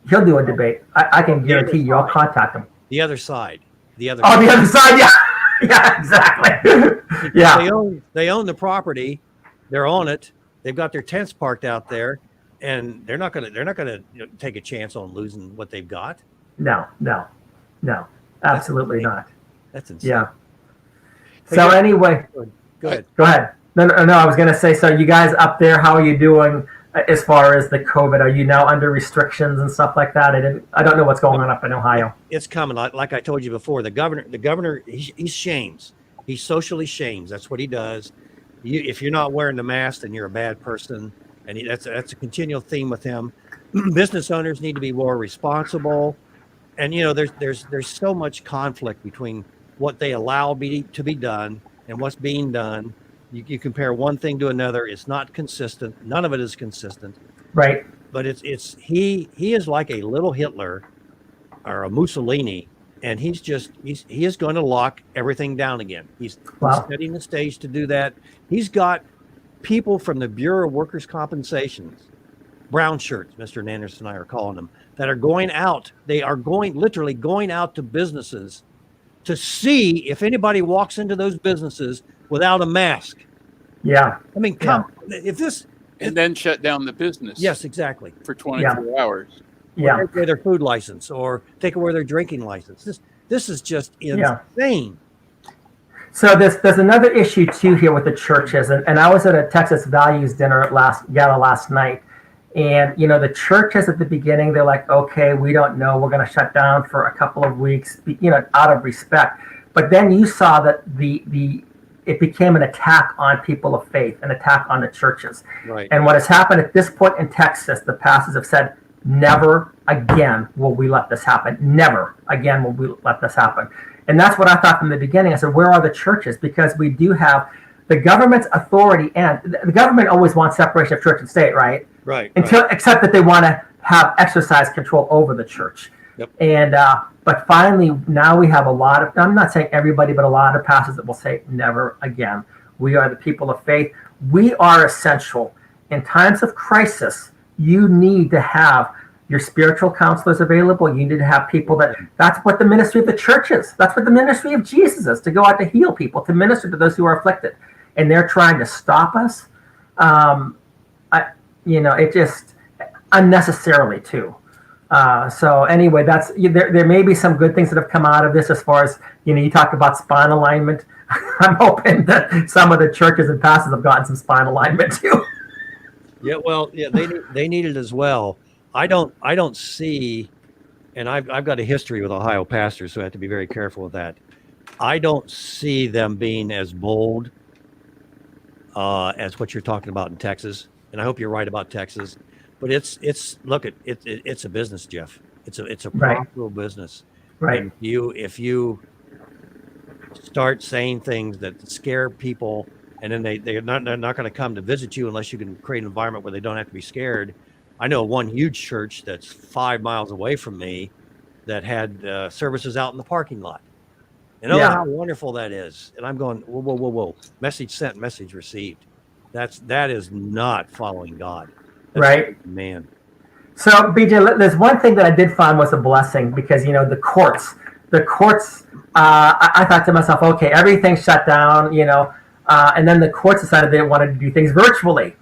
He'll do a debate. I can guarantee you. I'll contact him. The other side. The other side. Yeah. Yeah, exactly. Yeah. They own the property. They're on it. They've got their tents parked out there, and they're not gonna take a chance on losing what they've got. No, absolutely not. That's insane. Yeah. So anyway, go ahead. Go ahead. No. I was gonna say. So you guys up there, how are you doing as far as the COVID? Are you now under restrictions and stuff like that? I don't know what's going on up in Ohio. It's coming. Like I told you before, the governor, he shames. He socially shames. That's what he does. If you're not wearing the mask, then you're a bad person, and that's a continual theme with him. Business owners need to be more responsible, and you know, there's so much conflict between what they allow to be done and what's being done. You compare one thing to another; it's not consistent. None of it is consistent. Right. but he is like a little Hitler or a Mussolini, and he is going to lock everything down again. He's setting the stage to do that. He's got people from the Bureau of Workers' Compensation, brown shirts, Mr. Nanderson and I are calling them, that are going out. They are literally going out to businesses to see if anybody walks into those businesses without a mask. Yeah. I mean, and then shut down the business. Yes, exactly. For 24 hours. Yeah. Take away their food license or take away their drinking license. This is just insane. So there's another issue too here with the churches, and I was at a Texas Values dinner last night, and the churches at the beginning, they're like, okay, we don't know, we're going to shut down for a couple of weeks, out of respect. But then you saw that it became an attack on people of faith, an attack on the churches. Right. And what has happened at this point in Texas, the pastors have said, never again will we let this happen. Never again will we let this happen. And that's what I thought from the beginning. I said, where are the churches? Because we do have the government's authority, and the government always wants separation of church and state, right? Right. Except that they want to have exercise control over the church. Yep. And but finally, now we have a lot of, I'm not saying everybody, but a lot of pastors that will say, never again. We are the people of faith. We are essential. In times of crisis, you need to have your spiritual counselors available. You need to have people that's what the ministry of the church is. That's what the ministry of Jesus is, to go out to heal people, to minister to those who are afflicted. And they're trying to stop us. It just unnecessarily too. So anyway, there may be some good things that have come out of this as far as, you talk about spine alignment. I'm hoping that some of the churches and pastors have gotten some spine alignment too. Yeah, well, yeah, they need it as well. I don't see, and I've got a history with Ohio pastors, so I have to be very careful with that. I don't see them being as bold as what you're talking about in Texas, and I hope you're right about Texas. But it's a business, Jeff. It's a profitable business. Right. And if you start saying things that scare people, and then they're not going to come to visit you unless you can create an environment where they don't have to be scared. I know one huge church that's 5 miles away from me that had services out in the parking lot. And how wonderful that is. And I'm going, whoa. Message sent, message received. That is not following God. That's right. Man. So BJ, there's one thing that I did find was a blessing, because, the courts, I thought to myself, okay, everything's shut down, and then the courts decided they wanted to do things virtually.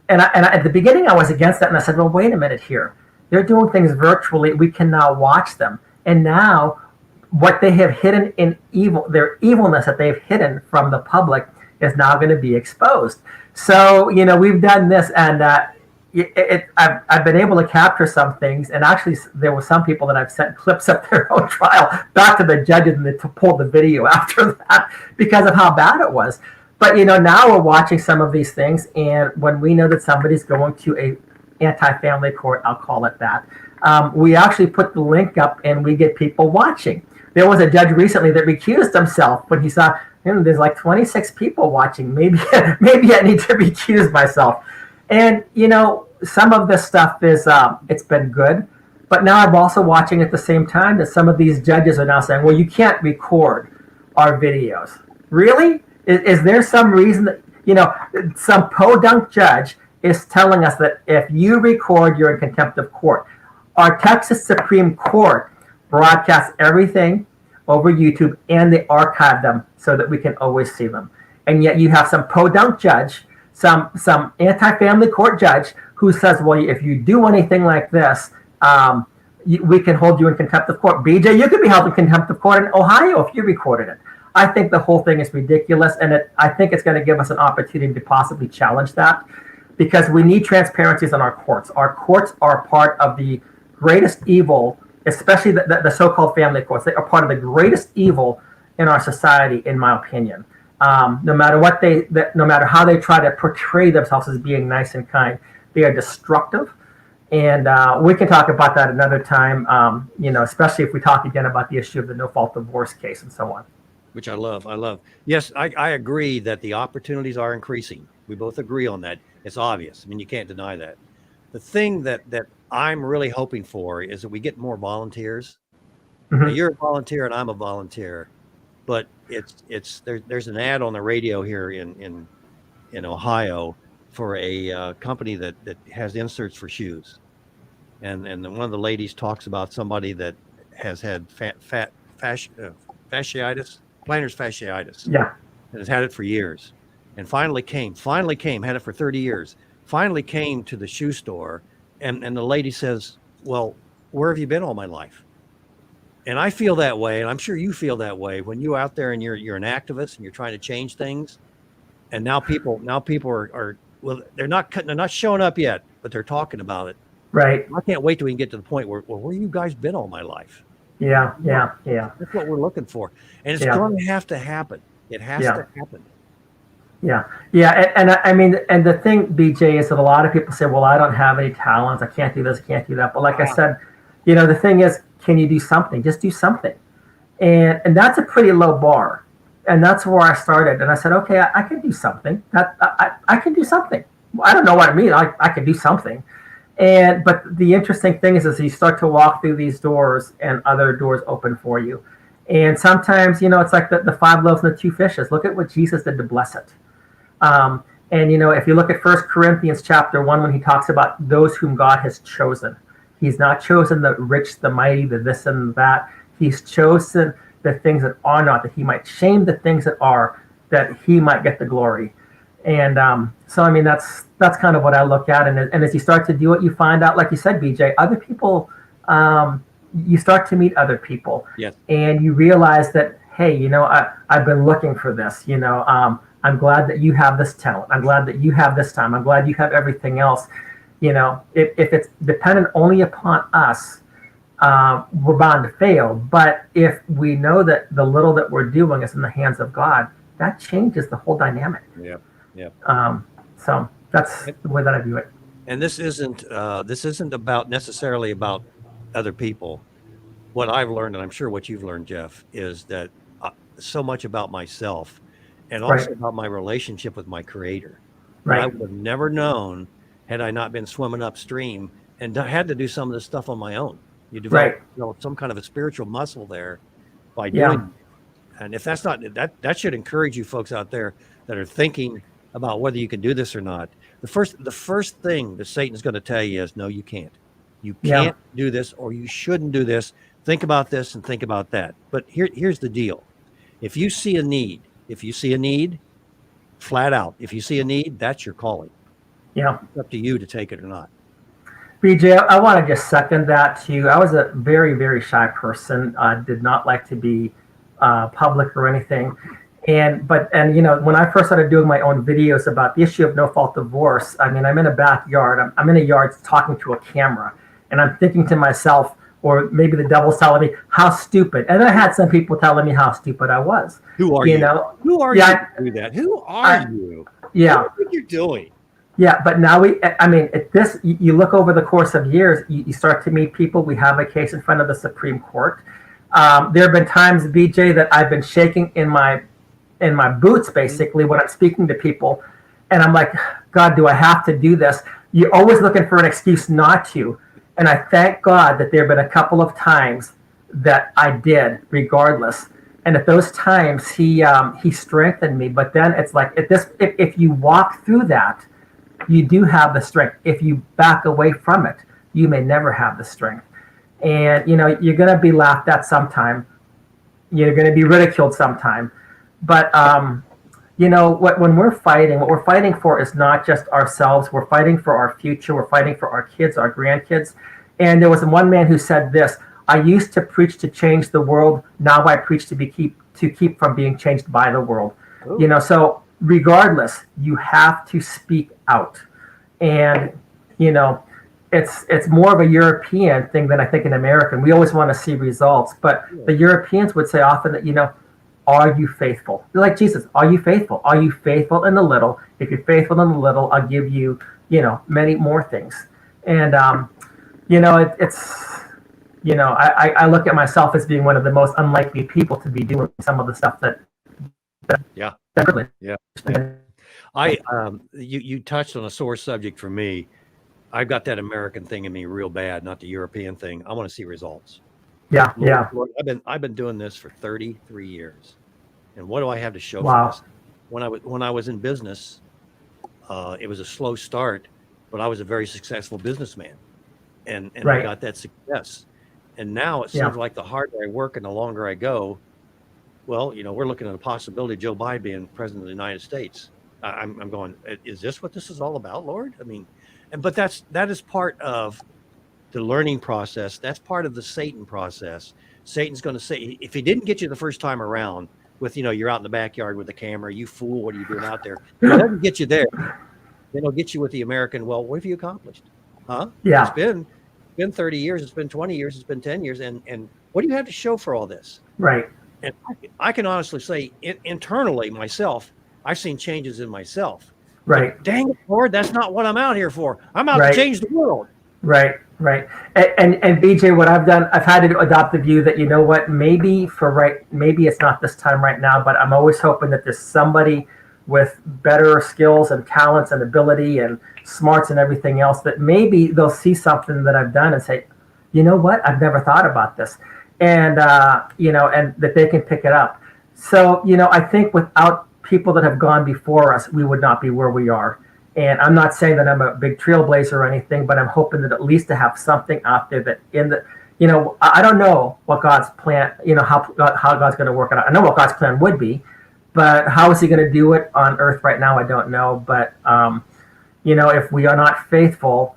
And at the beginning, I was against that. And I said, well, wait a minute here. They're doing things virtually. We can now watch them. And now what they have hidden in evil, their evilness that they've hidden from the public, is now going to be exposed. So, we've done this, and I've been able to capture some things. And actually, there were some people that I've sent clips of their own trial back to the judges, and they pulled the video after that because of how bad it was. But, now we're watching some of these things, and when we know that somebody's going to a anti-family court, I'll call it that, we actually put the link up, and we get people watching. There was a judge recently that recused himself when he saw, there's like 26 people watching. Maybe I need to recuse myself. And, some of this stuff is, it's been good. But now I'm also watching at the same time that some of these judges are now saying, well, you can't record our videos. Really? Is there some reason that, some podunk judge is telling us that if you record, you're in contempt of court? Our Texas Supreme Court broadcasts everything over YouTube, and they archive them so that we can always see them. And yet you have some podunk judge, some anti-family court judge who says, well, if you do anything like this, we can hold you in contempt of court. BJ, you could be held in contempt of court in Ohio if you recorded it. I think the whole thing is ridiculous, and I think it's going to give us an opportunity to possibly challenge that, because we need transparencies in our courts. Our courts are part of the greatest evil, especially the so-called family courts. They are part of the greatest evil in our society, in my opinion. No matter how they try to portray themselves as being nice and kind, they are destructive. And we can talk about that another time, especially if we talk again about the issue of the no-fault divorce case and so on. Which I love. Yes, I agree that the opportunities are increasing. We both agree on that. It's obvious. I mean, you can't deny that. the thing that I'm really hoping for is that we get more volunteers. Mhm. Now, you're a volunteer and I'm a volunteer, but there's an ad on the radio here in Ohio for a company that has inserts for shoes, and one of the ladies talks about somebody that has had fasciitis, plantar fasciitis, Yeah. and has had it for years, and finally came, had it for 30 years, finally came to the shoe store, and the lady says, well, where have you been all my life? And I feel that way, and I'm sure you feel that way when you're out there and you're an activist and you're trying to change things. And now people are well, they're not showing up yet, but they're talking about it. Right. I can't wait till we can get to the point where, well, where you guys been all my life? Yeah. That's what we're looking for, and it's going to have to happen. It has to happen. Yeah. And I mean, and the thing, BJ, is that a lot of people say, well, I don't have any talents. I can't do this, I can't do that. But like I said, the thing is, can you do something? Just do something. And that's a pretty low bar. And that's where I started. And I said, okay, I can do something. I can do something. I don't know what I mean. I can do something. But the interesting thing is you start to walk through these doors and other doors open for you. And sometimes, it's like the 5 loaves and the 2 fishes. Look at what Jesus did to bless it. And if you look at 1 Corinthians chapter 1, when he talks about those whom God has chosen, he's not chosen the rich, the mighty, the this and that. He's chosen the things that are not, that he might shame the things that are, that he might get the glory. And so, I mean, that's kind of what I look at. And as you start to do it, you find out, like you said, BJ, other people, you start to meet other people. Yes. And you realize that, hey, I've been looking for this. I'm glad that you have this talent. I'm glad that you have this time. I'm glad you have everything else. If it's dependent only upon us, we're bound to fail. But if we know that the little that we're doing is in the hands of God, that changes the whole dynamic. Yep. So that's the way that I view it. And this isn't about necessarily about other people. What I've learned, and I'm sure what you've learned, Jeff, is that so much about myself, and also about my relationship with my Creator. Right. I would have never known had I not been swimming upstream and had to do some of this stuff on my own. You develop some kind of a spiritual muscle there by doing it. And if that's not, that should encourage you folks out there that are thinking about whether you can do this or not. The first thing that Satan's going to tell you is, no, you can't. You can't do this, or you shouldn't do this. Think about this and think about that. But here's the deal. If you see a need, flat out, if you see a need, that's your calling. Yeah. It's up to you to take it or not. BJ, I want to just second that too. I was a very, very shy person. Did not like to be public or anything. And when I first started doing my own videos about the issue of no-fault divorce, I mean, I'm in a backyard. I'm in a yard talking to a camera, and I'm thinking to myself, or maybe the devil's telling me, how stupid. And I had some people telling me how stupid I was. Who are you? Who are you to do that? Who are you? Yeah. What do you think you're doing? Yeah, but now you look over the course of years, you start to meet people. We have a case in front of the Supreme Court. There have been times, BJ, that I've been shaking in my boots, basically, when I'm speaking to people. And I'm like, God, do I have to do this? You're always looking for an excuse not to. And I thank God that there have been a couple of times that I did, regardless. And at those times, he strengthened me. But then it's like, if you walk through that, you do have the strength. If you back away from it, you may never have the strength. And, you're going to be laughed at sometime. You're going to be ridiculed sometime. But, when we're fighting, what we're fighting for is not just ourselves. We're fighting for our future. We're fighting for our kids, our grandkids. And there was one man who said this: I used to preach to change the world. Now I preach to keep from being changed by the world. Ooh. So regardless, you have to speak out. And, it's more of a European thing than I think an American. We always want to see results, but the Europeans would say often that, are you faithful? Like Jesus, are you faithful? Are you faithful in the little? If you're faithful in the little, I'll give you, many more things. And, I look at myself as being one of the most unlikely people to be doing some of the stuff that you touched on a sore subject for me. I've got that American thing in me real bad, not the European thing. I want to see results. Yeah, yeah. Lord, I've been doing this for 33 years, and what do I have to show Wow. for this? When I was in business, it was a slow start, but I was a very successful businessman, and I Right. got that success. And now it Yeah. seems like the harder I work and the longer I go, well, we're looking at a possibility of Joe Biden being president of the United States. I'm going, is this what this is all about, Lord? I mean, but that is part of the learning process. That's part of the Satan process. Satan's going to say, if he didn't get you the first time around with, you're out in the backyard with the camera, you fool, what are you doing out there? If he doesn't get you there, then he'll get you with the American, well, what have you accomplished? Huh? Yeah. It's been 30 years, it's been 20 years, it's been 10 years. And what do you have to show for all this? Right. And I can honestly say internally myself, I've seen changes in myself. Right. But dang it, Lord, that's not what I'm out here for. I'm out Right. to change the world. Right, right. And BJ, what I've done, I've had to adopt the view that, maybe maybe it's not this time right now, but I'm always hoping that there's somebody with better skills and talents and ability and smarts and everything else that maybe they'll see something that I've done and say, you know what, I've never thought about this. And, and that they can pick it up. So, I think without people that have gone before us, we would not be where we are. And I'm not saying that I'm a big trailblazer or anything, but I'm hoping that at least to have something out there that I don't know what God's plan, how God's going to work it out. I know what God's plan would be, but how is he going to do it on earth right now? I don't know. But, if we are not faithful,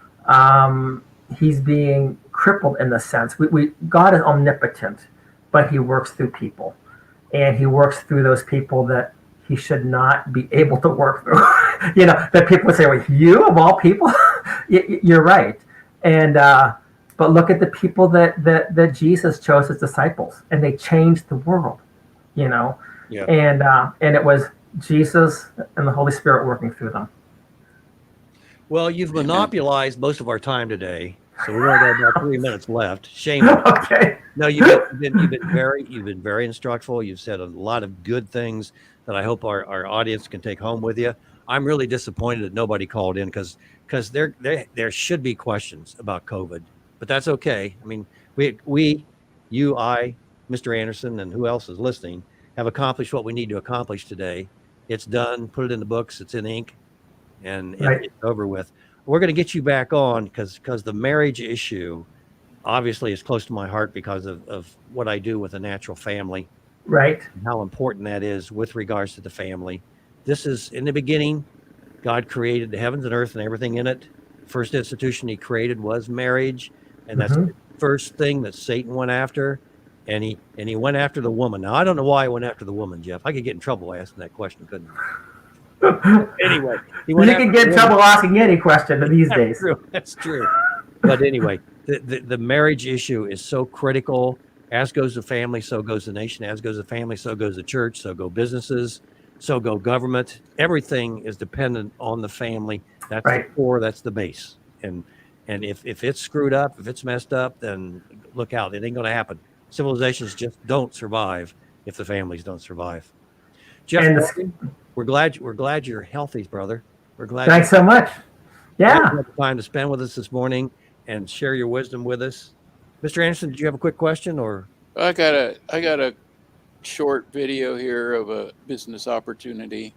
he's being crippled in the sense. God is omnipotent, but he works through people. And he works through those people that he should not be able to work through. That people would say, well, you of all people? You're right. And but look at the people that Jesus chose as disciples, and they changed the world. Yeah. And it was Jesus and the Holy Spirit working through them. Well, you've monopolized most of our time today, so we've only got about 3 minutes left. Shame. Okay. No, you've been very instructful. You've said a lot of good things that I hope our audience can take home with you. I'm really disappointed that nobody called in because there should be questions about COVID, but that's okay. I mean, we, you, I, Mr. Anderson, and who else is listening have accomplished what we need to accomplish today. It's done. Put it in the books. It's in ink, and Right. it's over with. We're going to get you back on because the marriage issue obviously is close to my heart because of what I do with a natural family. Right. How important that is with regards to the family. This is, in the beginning, God created the heavens and earth and everything in it. First institution he created was marriage, and that's the first thing that Satan went after, and he went after the woman. Now, I don't know why he went after the woman, Jeff. I could get in trouble asking that question, couldn't I? Anyway, You can get in trouble asking any question these days. That's true. But anyway, the marriage issue is so critical. As goes the family, so goes the nation. As goes the family, so goes the church. So go businesses. So go government. Everything is dependent on the family. That's right. The core. That's the base. And if it's screwed up, if it's messed up, then look out. It ain't going to happen. Civilizations just don't survive if the families don't survive. Jeff, we're glad you're healthy, brother. We're glad. Thanks so much. Yeah. You had the time to spend with us this morning and share your wisdom with us. Mr. Anderson, did you have a quick question or? I got a short video here of a business opportunity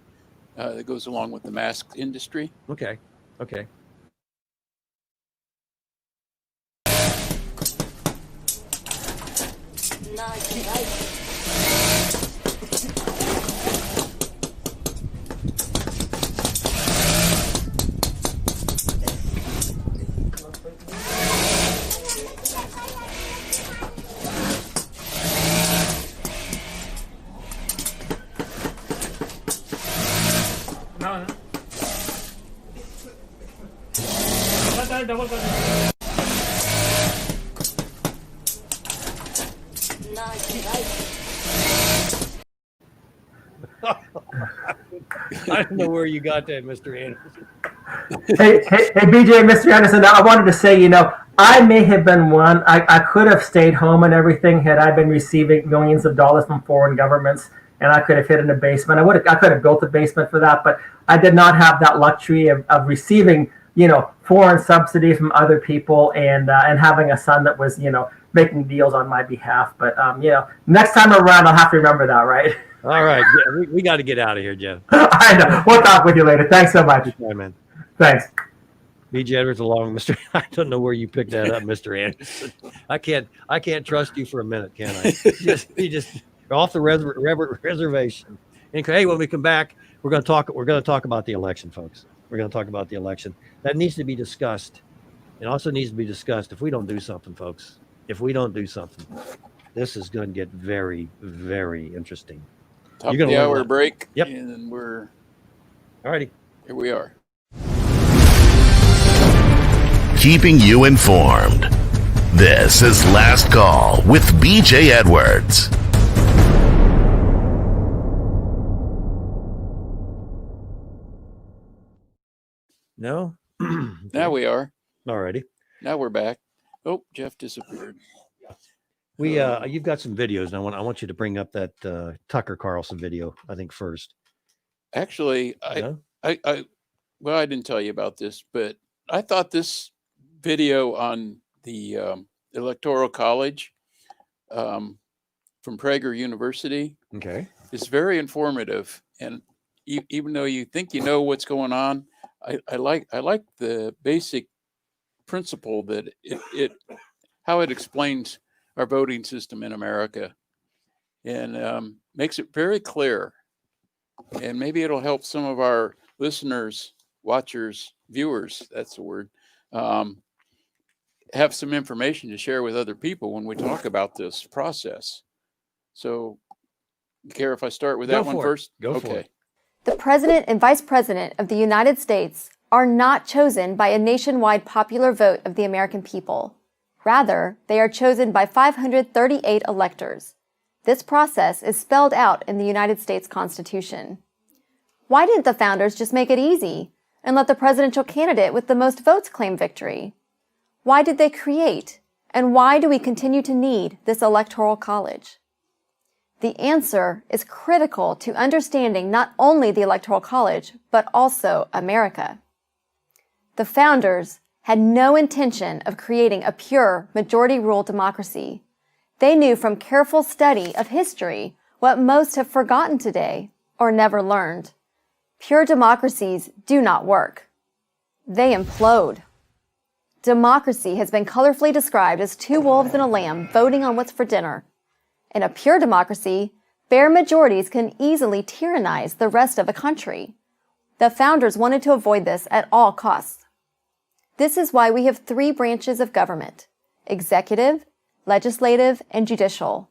that goes along with the mask industry. Okay. I don't know where you got that, Mr. Anderson. Hey, BJ, Mr. Anderson, I wanted to say, I may have been one. I could have stayed home and everything had I been receiving millions of dollars from foreign governments, and I could have hid in a basement. I could have built a basement for that, but I did not have that luxury of receiving foreign subsidies from other people, and having a son that was, making deals on my behalf. But next time around, I'll have to remember that, right? All right. Yeah, we got to get out of here, Jeff. I know. We'll talk with you later. Thanks so much. Bye, man. Thanks. BJ Edwards along, Mr. I don't know where you picked that up, Mr. Anderson. I can't trust you for a minute, can I? You just off the reservation. And hey, when we come back, we're going to talk about the election, folks. We're going to talk about the election. That needs to be discussed. It also needs to be discussed if we don't do something, folks. If we don't do something, this is going to get very, very interesting. Top of the hour break. Yep. And we're all righty. Here we are. Keeping you informed. This is Last Call with BJ Edwards. No? Now we are. All righty. Now we're back. Oh, Jeff disappeared. You've got some videos, and I want you to bring up that Tucker Carlson video, I think, first. Actually, I didn't tell you about this, but I thought this video on the Electoral College from Prager University is very informative. And even though you think you know what's going on, I like the basic principle that how it explains our voting system in America, and makes it very clear. And maybe it'll help some of our listeners, watchers, viewers, that's the word, have some information to share with other people when we talk about this process. So, you care if I start with that one first? Go for it. The President and Vice President of the United States are not chosen by a nationwide popular vote of the American people. Rather, they are chosen by 538 electors. This process is spelled out in the United States Constitution. Why didn't the founders just make it easy and let the presidential candidate with the most votes claim victory? Why did they create, and why do we continue to need this electoral college? The answer is critical to understanding not only the Electoral College, but also America. The founders had no intention of creating a pure majority rule democracy. They knew from careful study of history what most have forgotten today or never learned. Pure democracies do not work. They implode. Democracy has been colorfully described as two wolves and a lamb voting on what's for dinner. In a pure democracy, bare majorities can easily tyrannize the rest of a country. The founders wanted to avoid this at all costs. This is why we have three branches of government: executive, legislative, and judicial.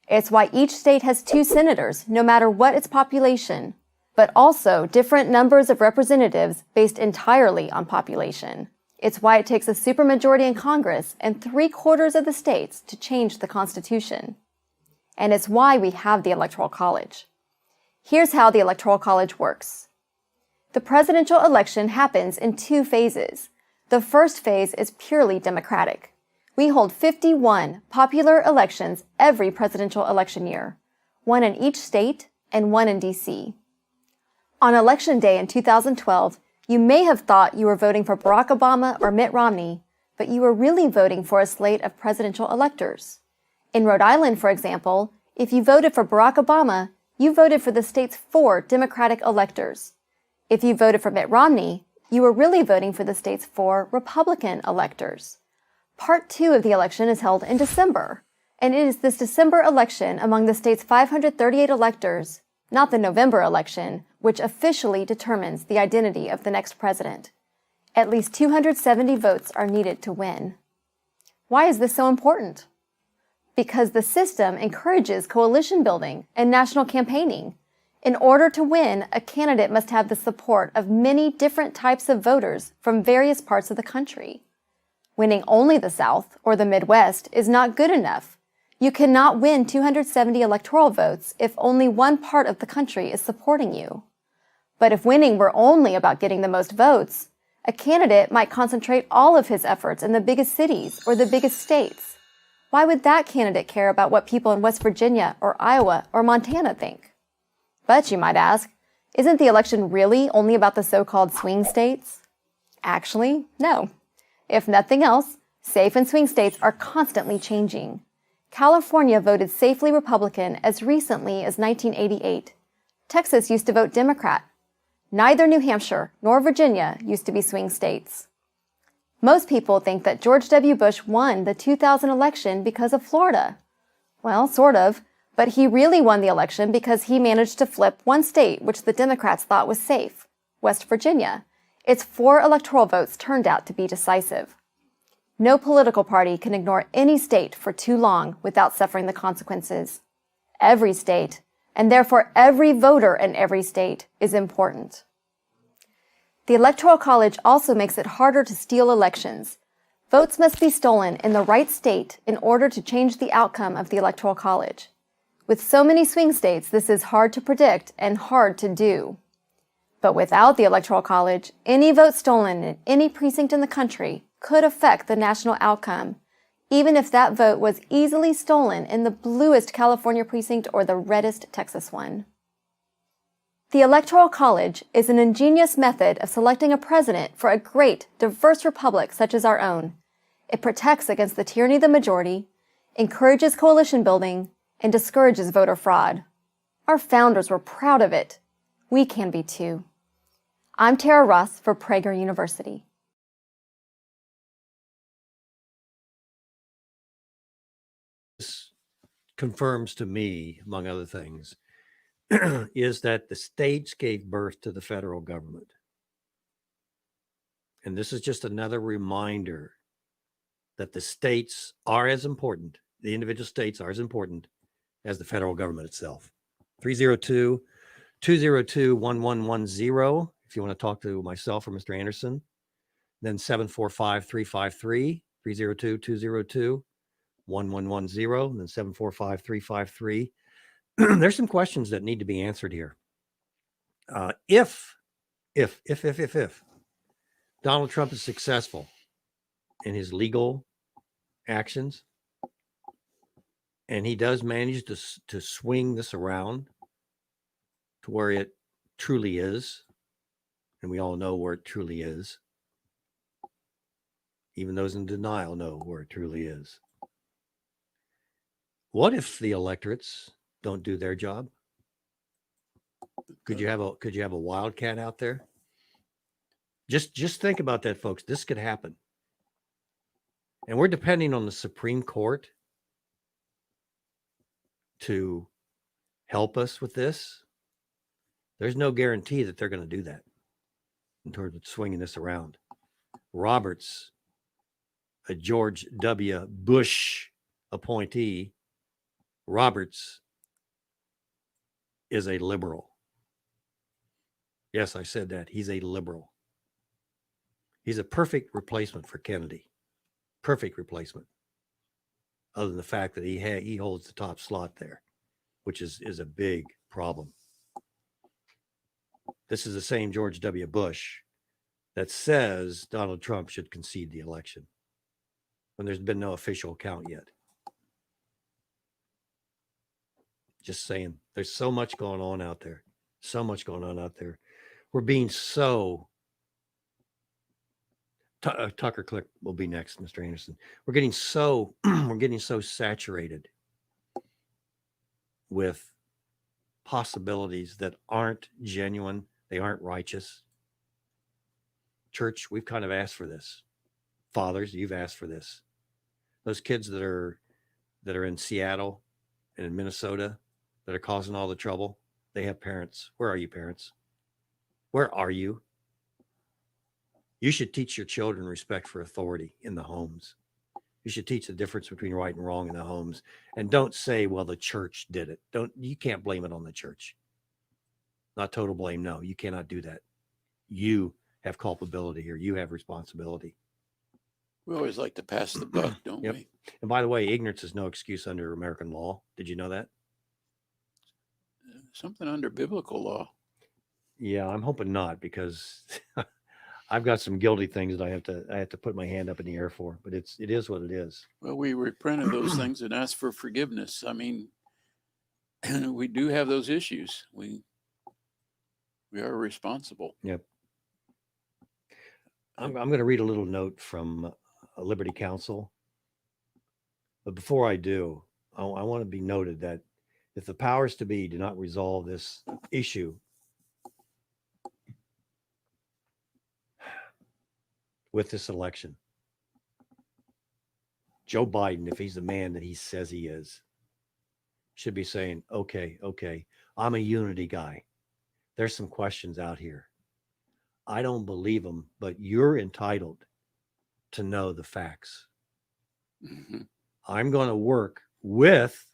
It's why each state has 2 senators, no matter what its population, but also different numbers of representatives based entirely on population. It's why it takes a supermajority in Congress and 3/4 of the states to change the Constitution. And it's why we have the Electoral College. Here's how the Electoral College works. The presidential election happens in 2 phases. The first phase is purely democratic. We hold 51 popular elections every presidential election year, 1 in each state and 1 in D.C. On Election Day in 2012, you may have thought you were voting for Barack Obama or Mitt Romney, but you were really voting for a slate of presidential electors. In Rhode Island, for example, if you voted for Barack Obama, you voted for the state's 4 Democratic electors. If you voted for Mitt Romney, you were really voting for the state's 4 Republican electors. Part 2 of the election is held in December, and it is this December election among the state's 538 electors, not the November election, which officially determines the identity of the next president. At least 270 votes are needed to win. Why is this so important? Because the system encourages coalition building and national campaigning. In order to win, a candidate must have the support of many different types of voters from various parts of the country. Winning only the South or the Midwest is not good enough. You cannot win 270 electoral votes if only one part of the country is supporting you. But if winning were only about getting the most votes, a candidate might concentrate all of his efforts in the biggest cities or the biggest states. Why would that candidate care about what people in West Virginia or Iowa or Montana think? But you might ask, isn't the election really only about the so-called swing states? Actually, no. If nothing else, safe and swing states are constantly changing. California voted safely Republican as recently as 1988. Texas used to vote Democrat. Neither New Hampshire nor Virginia used to be swing states. Most people think that George W. Bush won the 2000 election because of Florida. Well, sort of, but he really won the election because he managed to flip one state which the Democrats thought was safe, West Virginia. Its 4 electoral votes turned out to be decisive. No political party can ignore any state for too long without suffering the consequences. Every state, and therefore every voter in every state, is important. The Electoral College also makes it harder to steal elections. Votes must be stolen in the right state in order to change the outcome of the Electoral College. With so many swing states, this is hard to predict and hard to do. But without the Electoral College, any vote stolen in any precinct in the country could affect the national outcome, even if that vote was easily stolen in the bluest California precinct or the reddest Texas one. The Electoral College is an ingenious method of selecting a president for a great, diverse republic such as our own. It protects against the tyranny of the majority, encourages coalition building, and discourages voter fraud. Our founders were proud of it. We can be too. I'm Tara Ross for Prager University. This confirms to me, among other things, is that the states gave birth to the federal government. And this is just another reminder that the states are as important, the individual states are as important as the federal government itself. 302-202-1110 if you want to talk to myself or Mr. Anderson. Then 745-353, 302-202-1110, and then 745-353. There's some questions that need to be answered here. If Donald Trump is successful in his legal actions, and he does manage to swing this around to where it truly is, and we all know where it truly is. Even those in denial know where it truly is. What if the electorates don't do their job? Could you have a wildcat out there? Just think about that, folks. This could happen. And we're depending on the Supreme Court to help us with this. There's no guarantee that they're going to do that in terms of swinging this around. Roberts, a George W. Bush appointee, Roberts is a liberal. Yes, I said that. He's a liberal. He's a perfect replacement for Kennedy. Perfect replacement. Other than the fact that he holds the top slot there, which is a big problem. This is the same George W. Bush that says Donald Trump should concede the election when there's been no official count yet. Just saying, there's so much going on out there. So much going on out there. We're being so... Tucker Click will be next, Mr. Anderson. We're getting so saturated with possibilities that aren't genuine. They aren't righteous. Church, we've kind of asked for this. Fathers, you've asked for this. Those kids that are in Seattle and in Minnesota that are causing all the trouble, they have parents. Where are you, parents? Where are you? You should teach your children respect for authority in the homes. You should teach the difference between right and wrong in the homes. And don't say, well, the church did it. You can't blame it on the church. Not total blame. No, you cannot do that. You have culpability here. You have responsibility. We always like to pass the buck, don't Yep. we? And by the way, ignorance is no excuse under American law. Did you know that? Something under biblical law. Yeah, I'm hoping not, because I've got some guilty things that I have to put my hand up in the air for, but it is what it is. Well, we repent of those things and ask for forgiveness. I mean, we do have those issues. We are responsible. Yep. I'm going to read a little note from Liberty Counsel. But before I do, I want to be noted that if the powers to be do not resolve this issue with this election, Joe Biden, if he's the man that he says he is, should be saying, okay, I'm a unity guy. There's some questions out here. I don't believe them, but you're entitled to know the facts. Mm-hmm. I'm going to work with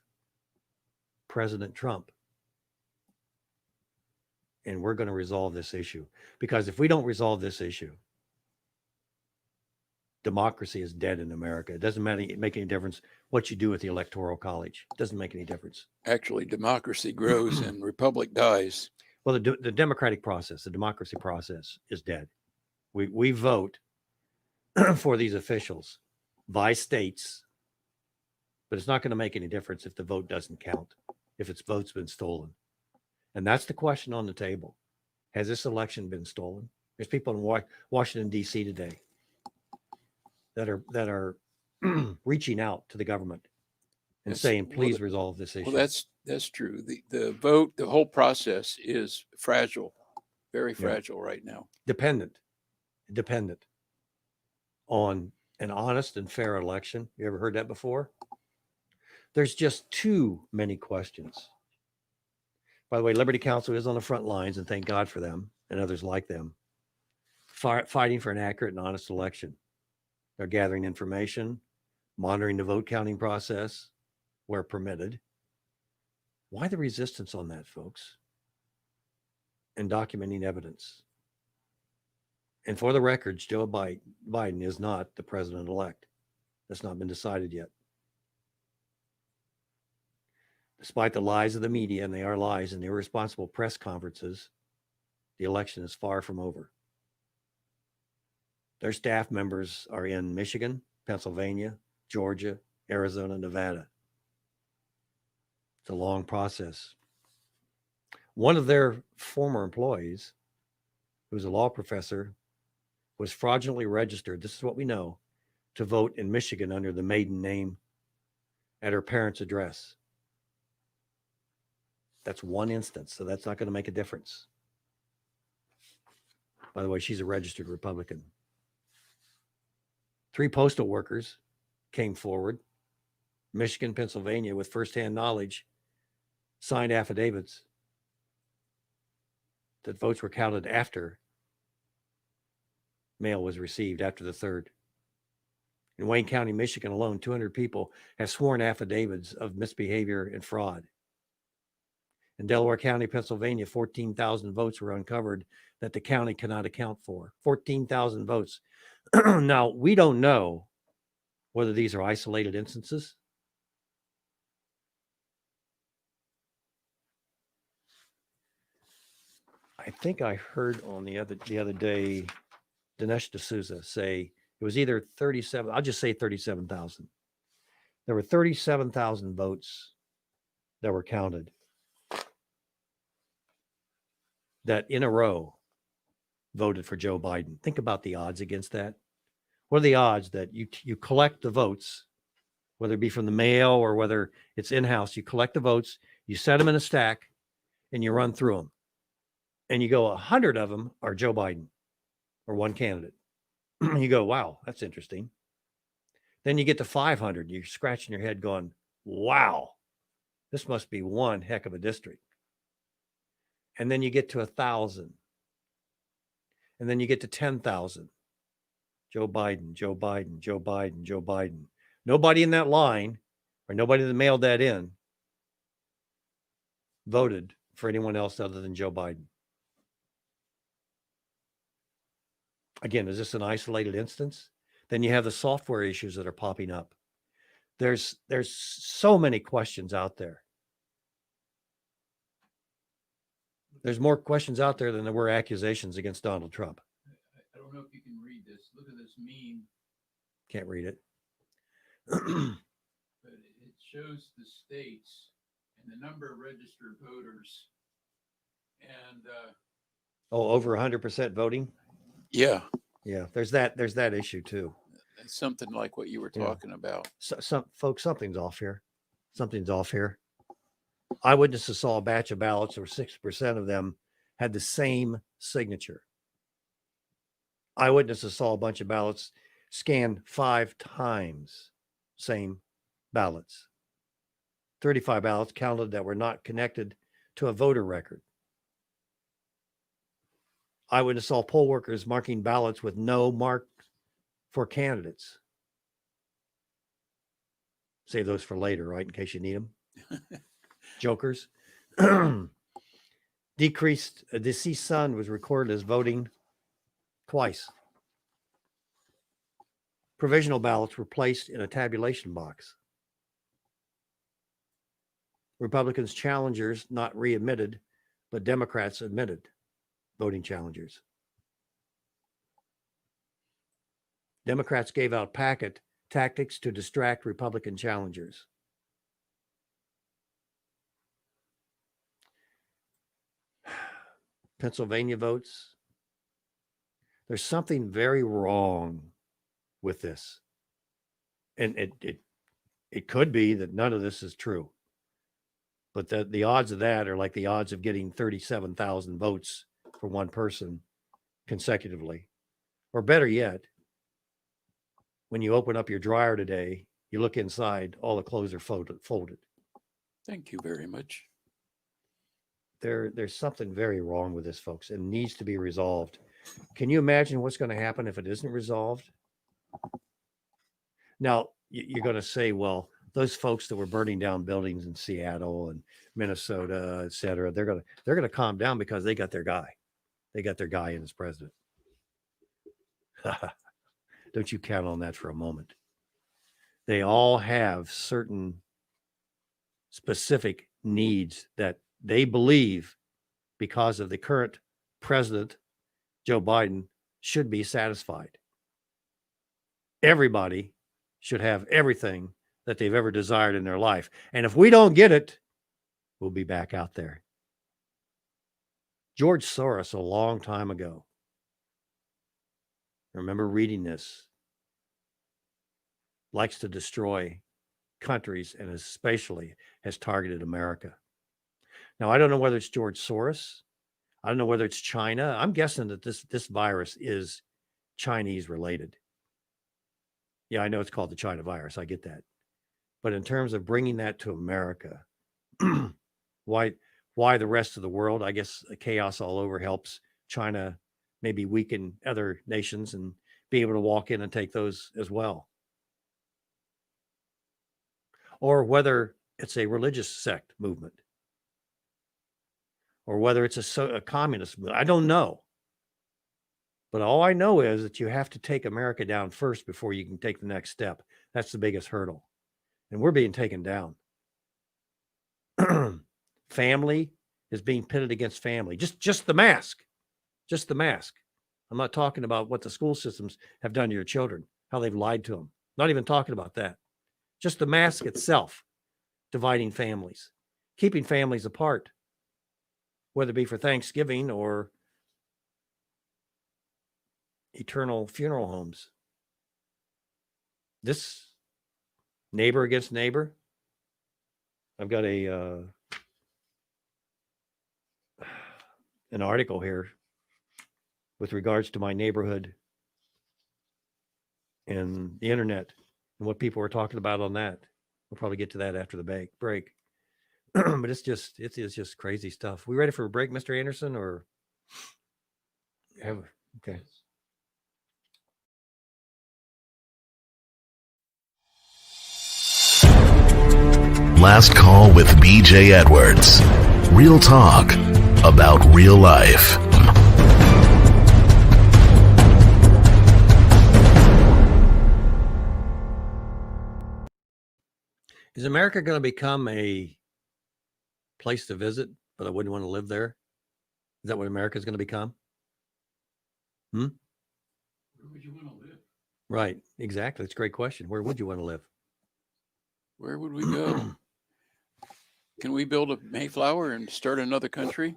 President Trump, and we're going to resolve this issue. Because if we don't resolve this issue, democracy is dead in America. It doesn't make any difference what you do with the Electoral College. It doesn't make any difference. Actually, democracy grows and republic dies. Well, the democratic process, the democracy process is dead. We vote for these officials by states, but it's not going to make any difference if the vote doesn't count, if its vote's been stolen. And that's the question on the table. Has this election been stolen? There's people in Washington, D.C. today that are reaching out to the government and saying, please resolve this issue. Well, that's true. The vote, the whole process is fragile, very fragile right now. Dependent on an honest and fair election. You ever heard that before? There's just too many questions. By the way, Liberty Counsel is on the front lines, and thank God for them and others like them, fighting for an accurate and honest election. They're gathering information, monitoring the vote counting process where permitted. Why the resistance on that, folks? And documenting evidence. And for the records, Joe Biden is not the president-elect. That's not been decided yet. Despite the lies of the media, and they are lies, and irresponsible press conferences, the election is far from over. Their staff members are in Michigan, Pennsylvania, Georgia, Arizona, Nevada. It's a long process. One of their former employees, who's a law professor, was fraudulently registered, this is what we know, to vote in Michigan under the maiden name at her parents' address. That's one instance, so that's not going to make a difference. By the way, she's a registered Republican. 3 postal workers came forward, Michigan, Pennsylvania, with firsthand knowledge, signed affidavits that votes were counted after mail was received, after the 3rd. In Wayne County, Michigan alone, 200 people have sworn affidavits of misbehavior and fraud. In Delaware County, Pennsylvania, 14,000 votes were uncovered that the county cannot account for. 14,000 votes. Now, we don't know whether these are isolated instances. I think I heard on the other day, Dinesh D'Souza say it was either 37, I'll just say 37,000. There were 37,000 votes that were counted that in a row voted for Joe Biden. Think about the odds against that. What are the odds that you collect the votes, whether it be from the mail or whether it's in-house, you collect the votes, you set them in a stack, and you run through them. And you go, 100 of them are Joe Biden or one candidate. You go, wow, that's interesting. Then you get to 500, you're scratching your head going, wow, this must be one heck of a district. And then you get to 1,000. And then you get to 10,000. Joe Biden, Joe Biden, Joe Biden, Joe Biden. Nobody in that line or nobody that mailed that in voted for anyone else other than Joe Biden. Again, is this an isolated instance? Then you have the software issues that are popping up. There's so many questions out there. There's more questions out there than there were accusations against Donald Trump. I don't know if you can read this. Look at this meme. Can't read it. But it shows the states and the number of registered voters. And over 100% voting. yeah, Yeah, there's that issue too. It's something like what you were Yeah. talking about. So, some folks, something's off here. Something's off here. Eyewitnesses saw a batch of ballots where 6% of them had the same signature. Eyewitnesses saw a bunch of ballots scanned 5 times, same ballots. 35 ballots counted that were not connected to a voter record. Eyewitness saw poll workers marking ballots with no mark for candidates. Save those for later, right? In case you need them. Jokers. Deceased son was recorded as voting twice. Provisional ballots were placed in a tabulation box. Republicans challengers not readmitted, but Democrats admitted voting challengers. Democrats gave out packet tactics to distract Republican challengers. Pennsylvania votes. There's something very wrong with this. And it could be that none of this is true. But the odds of that are like the odds of getting 37,000 votes for one person consecutively. Or better yet, when you open up your dryer today, you look inside, all the clothes are folded. Thank you very much. There's something very wrong with this, folks, and needs to be resolved. Can you imagine what's going to happen if it isn't resolved? Now, you're going to say, well, those folks that were burning down buildings in Seattle and Minnesota, et cetera, they're going to calm down because they got their guy. They got their guy in as president. Don't you count on that for a moment. They all have certain specific needs that they believe, because of the current president, Joe Biden, should be satisfied. Everybody should have everything that they've ever desired in their life. And if we don't get it, we'll be back out there. George Soros, a long time ago, I remember reading this, likes to destroy countries and especially has targeted America. Now, I don't know whether it's George Soros. I don't know whether it's China. I'm guessing that this virus is Chinese related. Yeah, I know it's called the China virus. I get that. But in terms of bringing that to America, why the rest of the world? I guess chaos all over helps China maybe weaken other nations and be able to walk in and take those as well. Or whether it's a religious sect movement, or whether it's a communist movement. I don't know. But all I know is that you have to take America down first before you can take the next step. That's the biggest hurdle. And we're being taken down. Family is being pitted against family. Just the mask. Just the mask. I'm not talking about what the school systems have done to your children, how they've lied to them. Not even talking about that. Just the mask itself, dividing families, keeping families apart, whether it be for Thanksgiving or eternal funeral homes. This neighbor against neighbor. I've got an article here with regards to my neighborhood and the internet and what people were talking about on that. We'll probably get to that after the break. But it's just crazy stuff. We ready for a break, Mr. Anderson, or okay. Last Call with BJ Edwards. Real talk about real life. Is America going to become a place to visit, but I wouldn't want to live there? Is that what America is going to become? Where would you want to live? Right. Exactly. It's a great question. Where would you want to live? Where would we go? Can we build a Mayflower and start another country?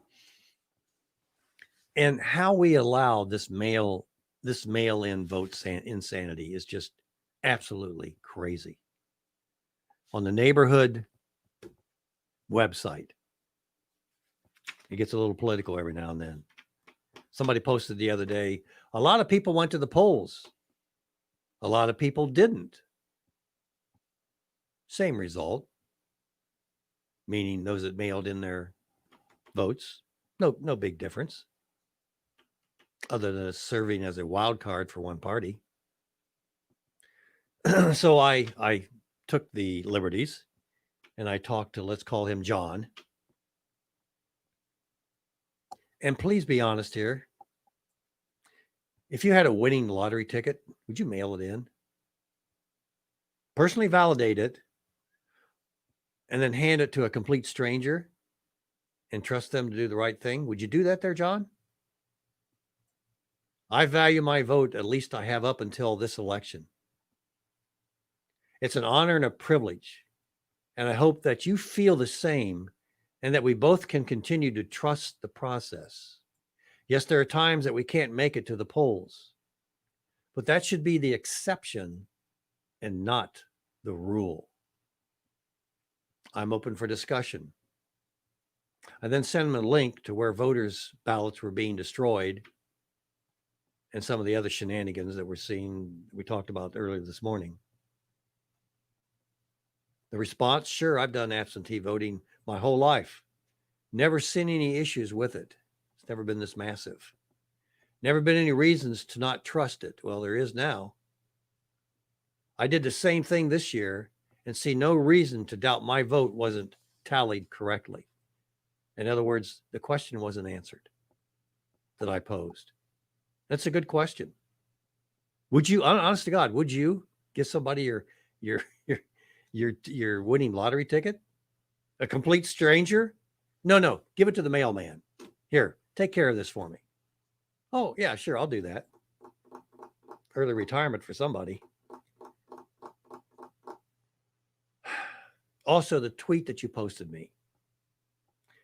And how we allow this male this mail-in vote insanity is just absolutely crazy. On the neighborhood website, it gets a little political every now and then. Somebody posted the other day, a lot of people went to the polls. A lot of people didn't. Same result, meaning those that mailed in their votes, no big difference, other than serving as a wild card for one party. So I took the liberties and I talked to, let's call him John. And please be honest here. If you had a winning lottery ticket, would you mail it in? Personally validate it and then hand it to a complete stranger and trust them to do the right thing? Would you do that there, John? I value my vote, at least I have up until this election. It's an honor and a privilege. And I hope that you feel the same and that we both can continue to trust the process. Yes, there are times that we can't make it to the polls, but that should be the exception and not the rule. I'm open for discussion. I then sent them a link to where voters' ballots were being destroyed and some of the other shenanigans that we talked about earlier this morning. The response, sure, I've done absentee voting my whole life. Never seen any issues with it. It's never been this massive. Never been any reasons to not trust it. Well, there is now. I did the same thing this year and see no reason to doubt my vote wasn't tallied correctly. In other words, the question wasn't answered that I posed. That's a good question. Would you, honest to God, would you give somebody your winning lottery ticket? A complete stranger? No, give it to the mailman. Here, take care of this for me. Oh, yeah, sure, I'll do that. Early retirement for somebody. Also, the tweet that you posted me.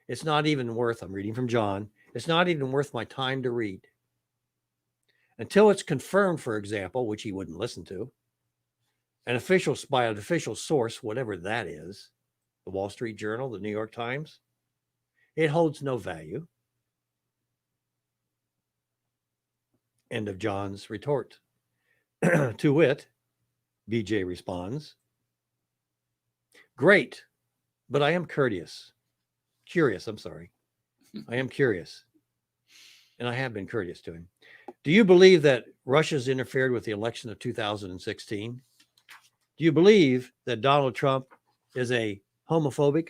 It's not even worth, I'm reading from John, it's not even worth my time to read. Until it's confirmed, for example, which he wouldn't listen to, by an official source, whatever that is, the Wall Street Journal, the New York Times, it holds no value. End of John's retort. To wit, BJ responds, great, but I am curious. I am curious. And I have been courteous to him. Do you believe that Russia's interfered with the election of 2016? Do you believe that Donald Trump is a homophobic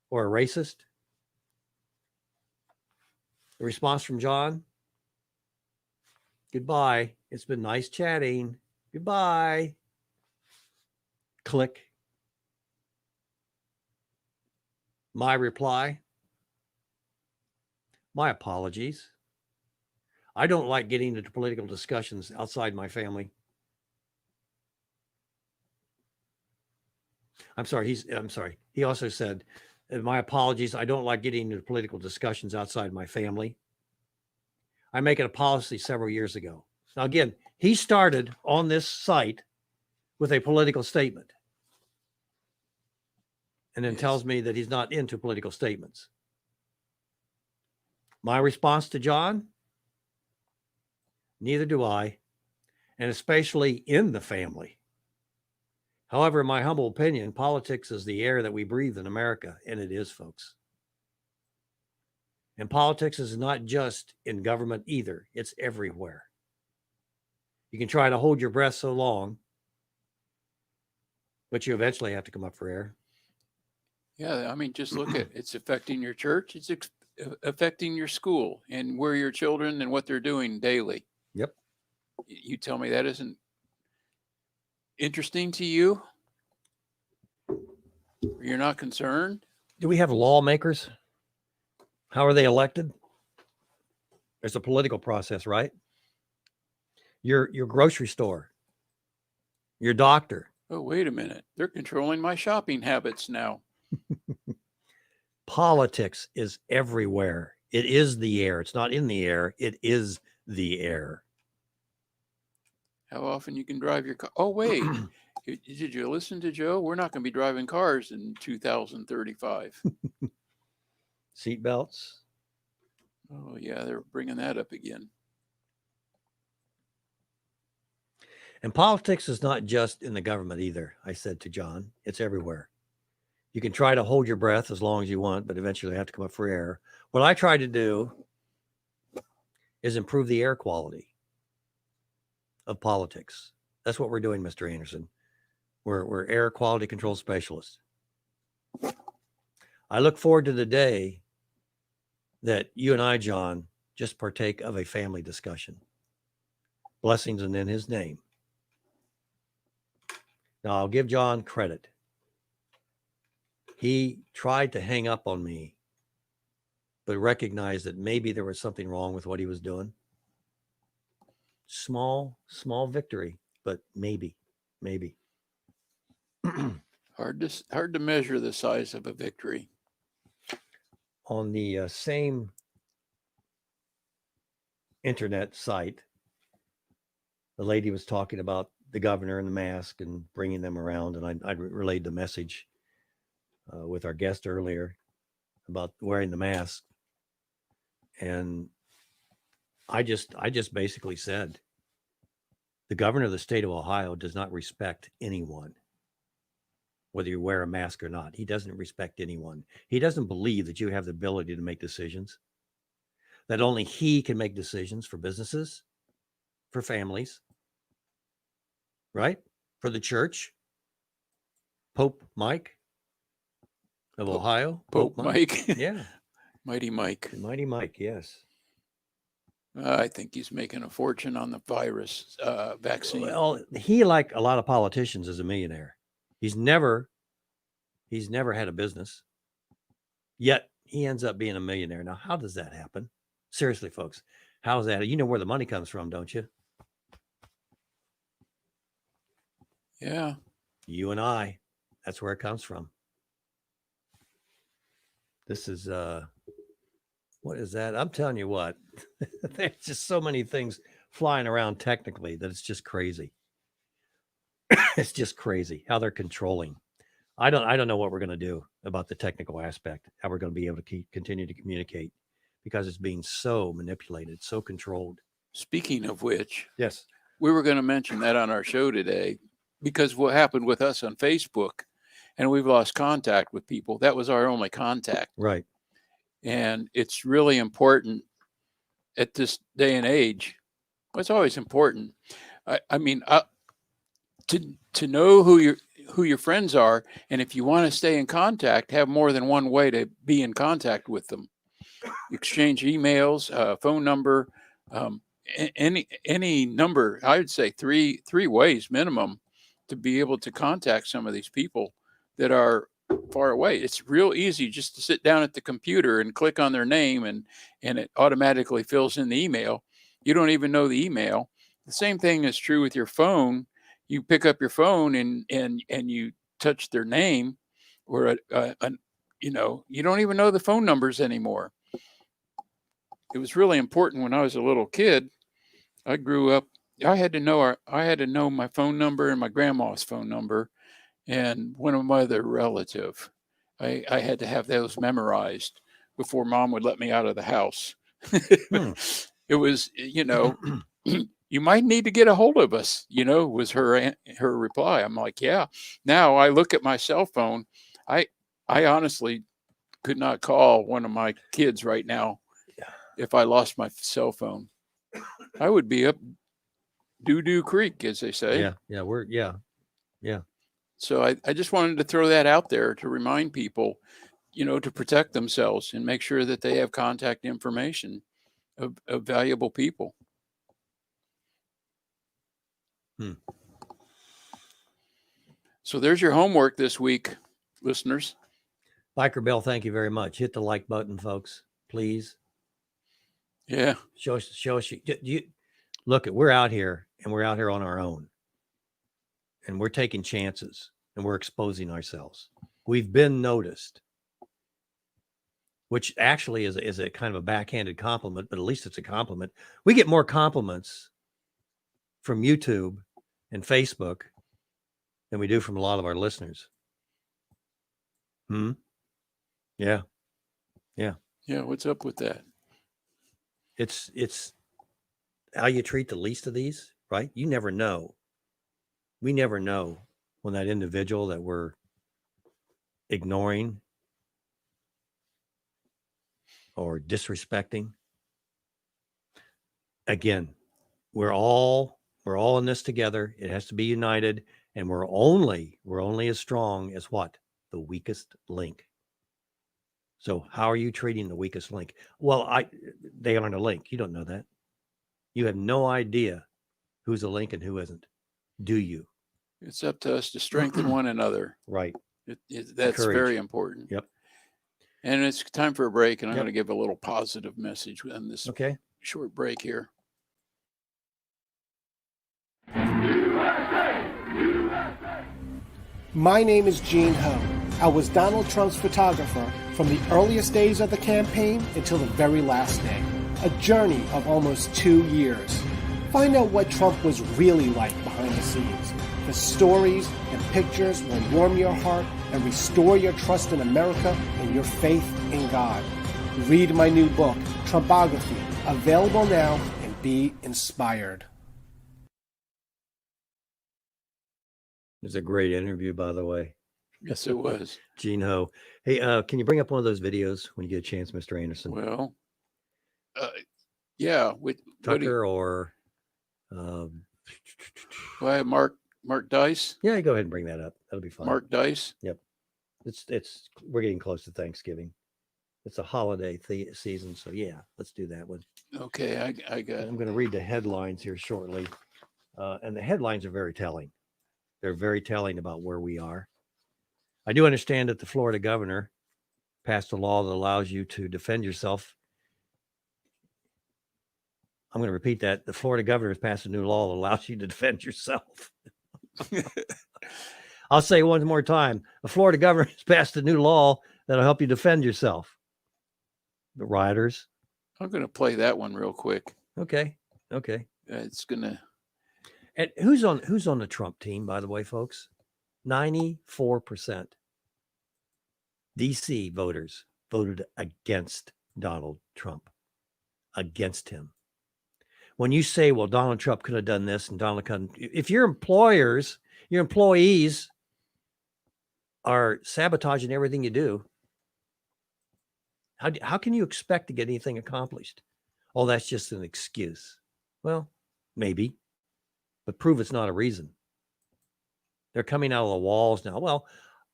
or a racist? The response from John, goodbye. It's been nice chatting. Goodbye. Click. My reply, my apologies. I don't like getting into political discussions outside my family. I'm sorry. He also said, my apologies. I don't like getting into political discussions outside my family. I make it a policy several years ago. Now, again, he started on this site with a political statement and then tells me that he's not into political statements. My response to John, neither do I, and especially in the family. However, in my humble opinion, politics is the air that we breathe in America, and it is, folks. And politics is not just in government either. It's everywhere. You can try to hold your breath so long, but you eventually have to come up for air. Yeah, I mean, just look at it's affecting your church. It's affecting your school and where your children and what they're doing daily. Yep. You tell me that isn't interesting to you? You're not concerned? Do we have lawmakers? How are they elected? There's a political process, right? Your grocery store, your doctor. Oh, wait a minute. They're controlling my shopping habits now. Politics is everywhere. It is the air. It's not in the air. It is the air. how often you can drive your car. Oh, wait, did you listen to Joe? We're not going to be driving cars in 2035. Seat belts. Oh, yeah, they're bringing that up again. And politics is not just in the government either, I said to John. It's everywhere. You can try to hold your breath as long as you want, but eventually you have to come up for air. What I try to do is improve the air quality of politics. That's what we're doing, Mr. Anderson. We're air quality control specialists. I look forward to the day that you and I, John, just partake of a family discussion. Blessings and in his name. Now, I'll give John credit. He tried to hang up on me, but recognized that maybe there was something wrong with what he was doing. Small victory, but maybe. Hard to measure the size of a victory. On the same internet site, the lady was talking about the governor and the mask and bringing them around, and I relayed the message with our guest earlier about wearing the mask, and I just basically said the governor of the state of Ohio does not respect anyone, whether you wear a mask or not. He doesn't respect anyone. He doesn't believe that you have the ability to make decisions, that only he can make decisions for businesses, for families, right? For the church. Pope Mike of Ohio. Pope Mike. Yeah. Mighty Mike. Mighty Mike, yes. I think he's making a fortune on the virus vaccine. Well, he, like a lot of politicians, is a millionaire. He's never had a business, yet he ends up being a millionaire. Now, how does that happen? Seriously, folks, how's that? You know where the money comes from, don't you? Yeah. You and I, that's where it comes from. This is, what is that? I'm telling you what, there's just so many things flying around technically that it's just crazy. It's just crazy how they're controlling. I don't know what we're going to do about the technical aspect, how we're going to be able to continue to communicate, because it's being so manipulated, so controlled. Speaking of which, yes, we were going to mention that on our show today, because what happened with us on Facebook, and we've lost contact with people. That was our only contact. Right. And it's really important at this day and age. Well, it's always important. I mean, to know who your friends are, and if you want to stay in contact, have more than one way to be in contact with them. Exchange emails, phone number, any number. I would say three ways minimum to be able to contact some of these people that are far away. It's real easy just to sit down at the computer and click on their name, and it automatically fills in the email. You don't even know the email. The same thing is true with your phone. You pick up your phone and you touch their name, or you don't even know the phone numbers anymore. It was really important when I was a little kid. I grew up. I had to know my phone number and my grandma's phone number, and one of my other relative. I had to have those memorized before Mom would let me out of the house. It was, you might need to get a hold of us, was her reply. I'm like, yeah. Now I look at my cell phone. I honestly could not call one of my kids right now if I lost my cell phone. I would be up doo-doo creek, as they say. Yeah. So I just wanted to throw that out there to remind people, to protect themselves and make sure that they have contact information of valuable people. So there's your homework this week, listeners. Biker Bill, thank you very much. Hit the like button, folks, please. Yeah. Show us. Look, we're out here, and we're out here on our own, and we're taking chances, and we're exposing ourselves. We've been noticed, which actually is a kind of a backhanded compliment, but at least it's a compliment. We get more compliments from YouTube and Facebook than we do from a lot of our listeners. Yeah. Yeah. What's up with that? It's how you treat the least of these, right? You never know. We never know when that individual that we're ignoring or disrespecting. Again, we're all in this together. It has to be united, and we're only as strong as what? The weakest link. So how are you treating the weakest link? Well, they aren't a link. You don't know that. You have no idea who's a link and who isn't. Do you? It's up to us to strengthen one another. Right. That's Encourage. very important. Yep. And it's time for a break, and I'm Yep. going to give a little positive message on this Okay. short break here. My name is Gene Ho. I was Donald Trump's photographer from the earliest days of the campaign until the very last day. A journey of almost 2 years. Find out what Trump was really like behind the scenes. The stories and pictures will warm your heart and restore your trust in America and your faith in God. Read my new book, Trumpography, available now, and be inspired. It was a great interview, by the way. Yes, it was. Gene Ho. Hey, can you bring up one of those videos when you get a chance, Mr. Anderson? Well, yeah, with Tucker or by Mark Dice. yeah, go ahead and bring that up. That'll be fine. Mark Dice. Yep. It's we're getting close to Thanksgiving. It's a holiday season, so yeah, let's do that one. Okay, I got. I'm going to read the headlines here shortly, and the headlines are very telling. They're very telling about where we are. I do understand that the Florida governor passed a law that allows you to defend yourself. I'm going to repeat that. The Florida governor has passed a new law that allows you to defend yourself. I'll say it one more time. The Florida governor has passed a new law that'll help you defend yourself. The rioters. I'm going to play that one real quick. Okay. It's going to. And who's on the Trump team, by the way, folks? 94% DC voters voted against Donald Trump. Against him. When you say, well, Donald Trump could have done this and Donald couldn't, if your employees are sabotaging everything you do, how can you expect to get anything accomplished? Oh, that's just an excuse. Well, maybe, but prove it's not a reason. They're coming out of the walls now. Well,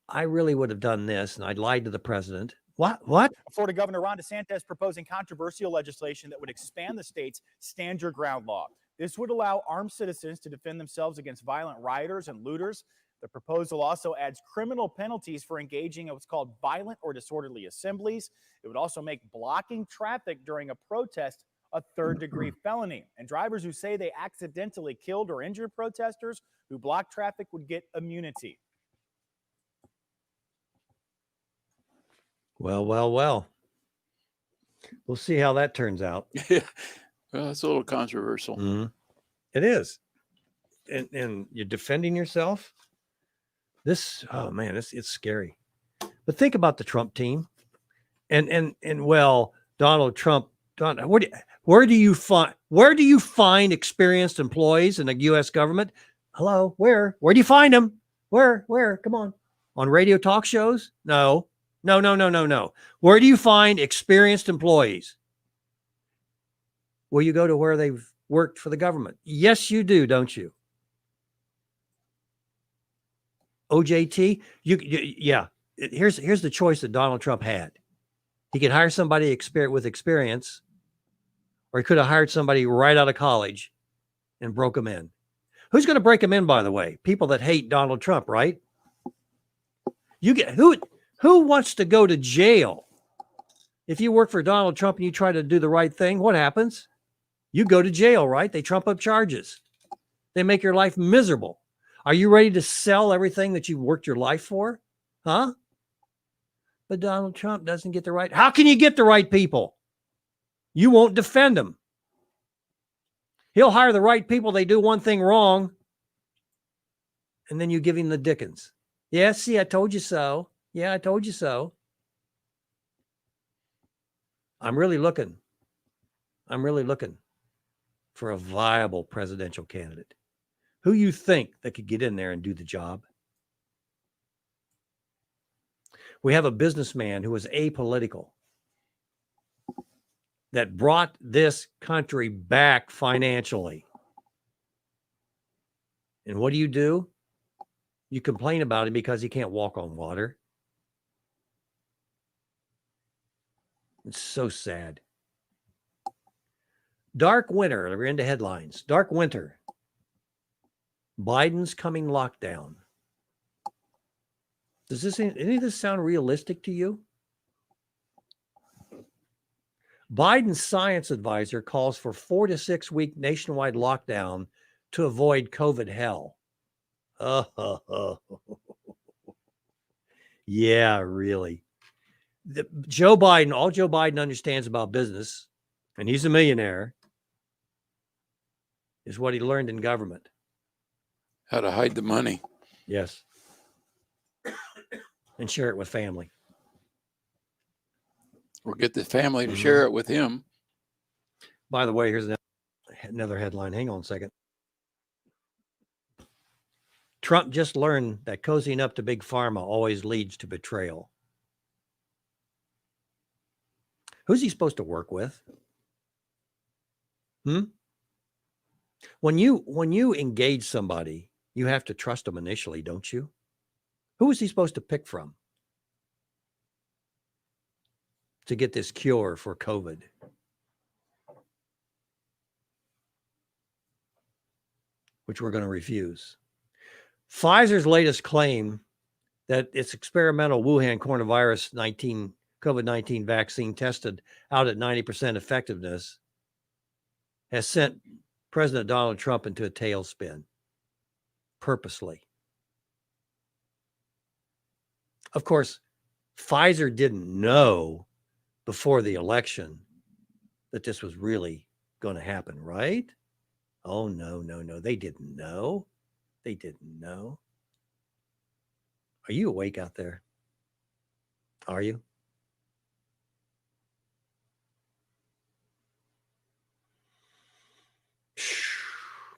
I really would have done this and I lied to the president. What? Florida Governor Ron DeSantis proposing controversial legislation that would expand the state's Stand Your Ground law. This would allow armed citizens to defend themselves against violent rioters and looters. The proposal also adds criminal penalties for engaging in what's called violent or disorderly assemblies. It would also make blocking traffic during a protest a third-degree felony. And drivers who say they accidentally killed or injured protesters who blocked traffic would get immunity. Well. We'll see how that turns out. Yeah. Well, it's a little controversial. Mm-hmm. It is. And you're defending yourself. It's scary. But think about the Trump team. And well, Donald Trump, where do you find experienced employees in the US government? Hello, where do you find them? Where? Come on. On radio talk shows? No. Where do you find experienced employees? Well, you go to where they've worked for the government. Yes, you do, don't you? OJT, yeah. Here's the choice that Donald Trump had. He could hire somebody with experience, or he could have hired somebody right out of college and broke them in. Who's going to break them in, by the way? People that hate Donald Trump, right? Who wants to go to jail? If you work for Donald Trump and you try to do the right thing, what happens? You go to jail, right? They trump up charges. They make your life miserable. Are you ready to sell everything that you've worked your life for? Huh? But Donald Trump doesn't get the right. How can you get the right people? You won't defend them. He'll hire the right people. They do one thing wrong. And then you give him the Dickens. Yeah, see, I told you so. Yeah, I told you so. I'm really looking for a viable presidential candidate. Who you think that could get in there and do the job? We have a businessman who is apolitical that brought this country back financially. And what do? You complain about him because he can't walk on water. It's so sad. Dark winter. We're into headlines. Dark winter. Biden's coming lockdown. Does any of this sound realistic to you? Biden's science advisor calls for 4 to 6 week nationwide lockdown to avoid COVID hell. Oh, yeah, really. Joe Biden, all Joe Biden understands about business, and he's a millionaire, is what he learned in government. How to hide the money. Yes. And share it with family. Or get the family to share it with him. By the way, here's another headline. Hang on a second. Trump just learned that cozying up to Big Pharma always leads to betrayal. Who's he supposed to work with? When you engage somebody, you have to trust them initially, don't you? Who is he supposed to pick from to get this cure for COVID? Which we're going to refuse. Pfizer's latest claim that its experimental Wuhan coronavirus COVID-19 vaccine tested out at 90% effectiveness has sent President Donald Trump into a tailspin purposely. Of course, Pfizer didn't know before the election that this was really going to happen, right? Oh, no. They didn't know. They didn't know. Are you awake out there? Are you?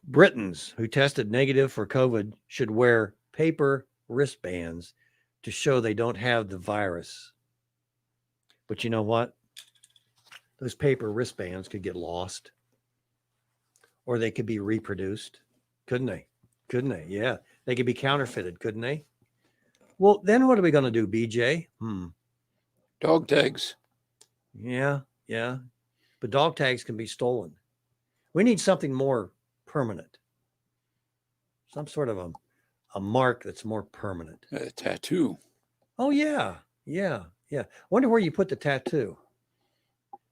Britons who tested negative for COVID should wear paper wristbands to show they don't have the virus. But you know what? Those paper wristbands could get lost, or they could be reproduced, couldn't they? Yeah, they could be counterfeited, couldn't they? Well, then what are we going to do, BJ? Dog tags. Yeah. But dog tags can be stolen. We need something more permanent. Some sort of a mark that's more permanent. A tattoo. Oh, yeah. Wonder where you put the tattoo.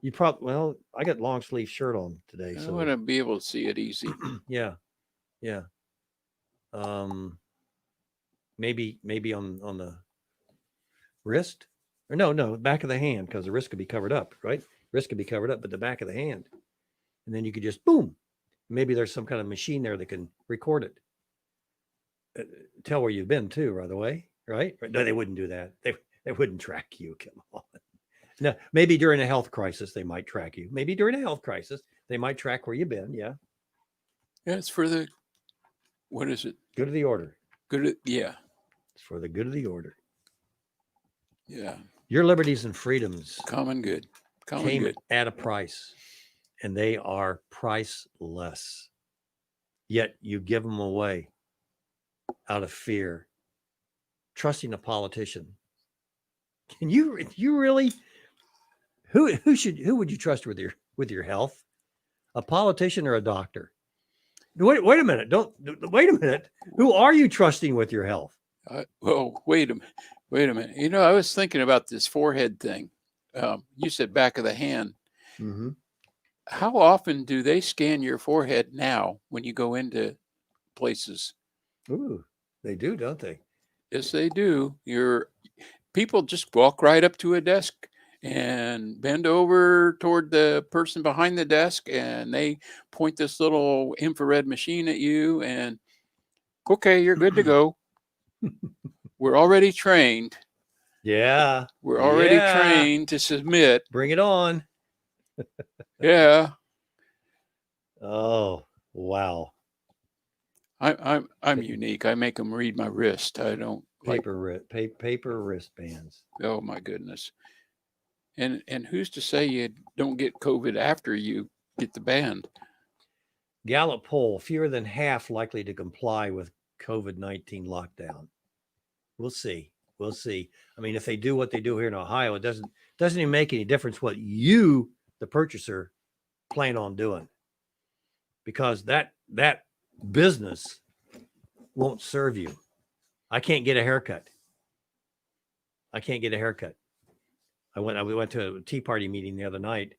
You probably, I got long sleeve shirt on today. I So want to be able to see it easy. yeah. Maybe on the wrist, or no, back of the hand, because the wrist could be covered up, right? Wrist could be covered up, but the back of the hand, and then you could just boom. Maybe there's some kind of machine there that can record it. Tell where you've been too, by the way, right? No, they wouldn't do that. They wouldn't track you. Come on. No, maybe during a health crisis they might track you. Maybe during a health crisis they might track where you've been. Yeah. Yeah, it's for the, what is it? Good of the order. Yeah. It's for the good of the order. Yeah. Your liberties and freedoms Common good. came at a price, and they are priceless. Yet you give them away out of fear, trusting a politician. Can you really? Who would you trust with your health? A politician or a doctor? Wait a minute! Wait a minute! Who are you trusting with your health? Wait a minute. You know, I was thinking about this forehead thing. You said back of the hand. Mm-hmm. How often do they scan your forehead now when you go into places? Ooh, they do, don't they? Yes, they do. People just walk right up to a desk and bend over toward the person behind the desk, and they point this little infrared machine at you, and okay, you're good to go. We're already trained. Yeah. We're already Yeah. trained to submit. Bring it on. Yeah. Oh, wow. I'm unique. I make them read my wrist. I don't like, Paper wristbands. oh my goodness. And who's to say you don't get COVID after you get the band? Gallup poll, fewer than half likely to comply with COVID-19 lockdown. We'll see. We'll see. I mean, if they do what they do here in Ohio, it doesn't even make any difference what you, the purchaser, plan on doing, because that business won't serve you. I can't get a haircut. We went to a Tea Party meeting the other night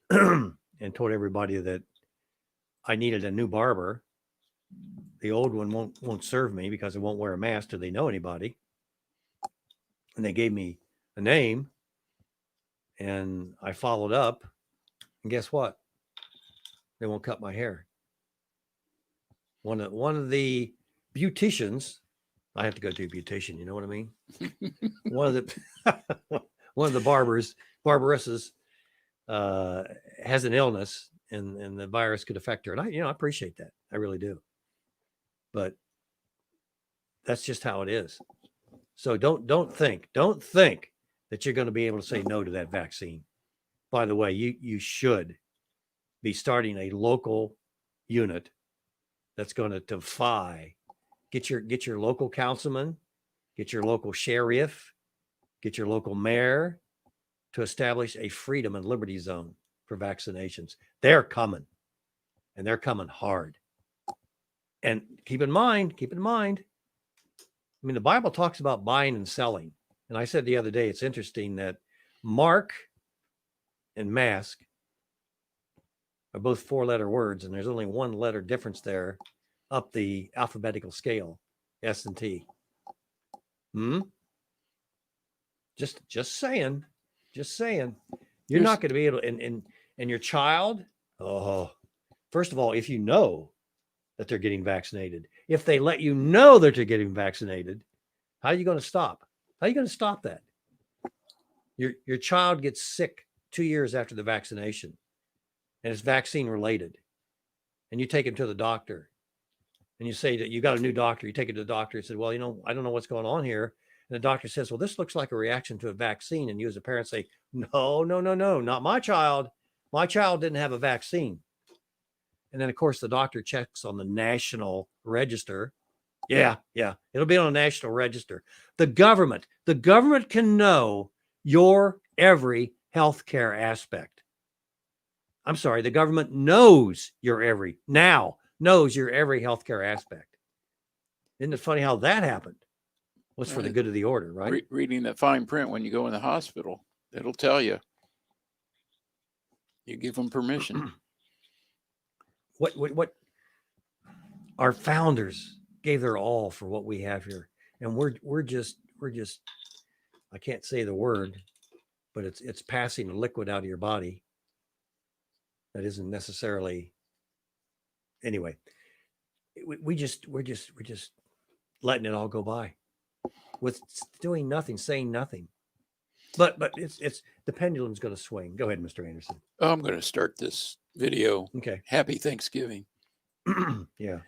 and told everybody that I needed a new barber. The old one won't serve me because it won't wear a mask till they know anybody. And they gave me a name, and I followed up, and guess what? They won't cut my hair. One of the beauticians, I have to go to a beautician, you know what I mean? one of the barberessas has an illness, and the virus could affect her. And I appreciate that. I really do. But that's just how it is. So don't think that you're going to be able to say no to that vaccine. By the way, you should be starting a local unit that's going to defy. Get your local councilman, get your local sheriff, get your local mayor to establish a freedom and liberty zone for vaccinations. They're coming, and they're coming hard. And keep in mind, I mean, the Bible talks about buying and selling. And I said the other day, it's interesting that mark and mask are both 4-letter words, and there's only 1 letter difference there up the alphabetical scale, S and T. Just saying. You're not going to be able to, and your child, first of all, if you know that they're getting vaccinated, if they let you know that they're getting vaccinated, how are you going to stop? How are you going to stop that? Your child gets sick 2 years after the vaccination, and it's vaccine related, and you take him to the doctor, and you say that you got a new doctor. You take it to the doctor and say, well, I don't know what's going on here. And the doctor says, well, this looks like a reaction to a vaccine. And you as a parent say, no, not my child. My child didn't have a vaccine. And then, of course, the doctor checks on the national register. Yeah. It'll be on a national register. The government can know your every healthcare aspect. I'm sorry. The government knows your every healthcare aspect. Isn't it funny how that happened? Was for the good of the order, right? Reading that fine print when you go in the hospital, it'll tell you. You give them permission. What our founders gave their all for what we have here, and we're just I can't say the word, but it's passing a liquid out of your body that isn't necessarily. Anyway, we're just letting it all go by with doing nothing, saying nothing. But it's the pendulum's going to swing. Go ahead, Mr. Anderson. I'm going to start this video. Okay. Happy Thanksgiving. Yeah.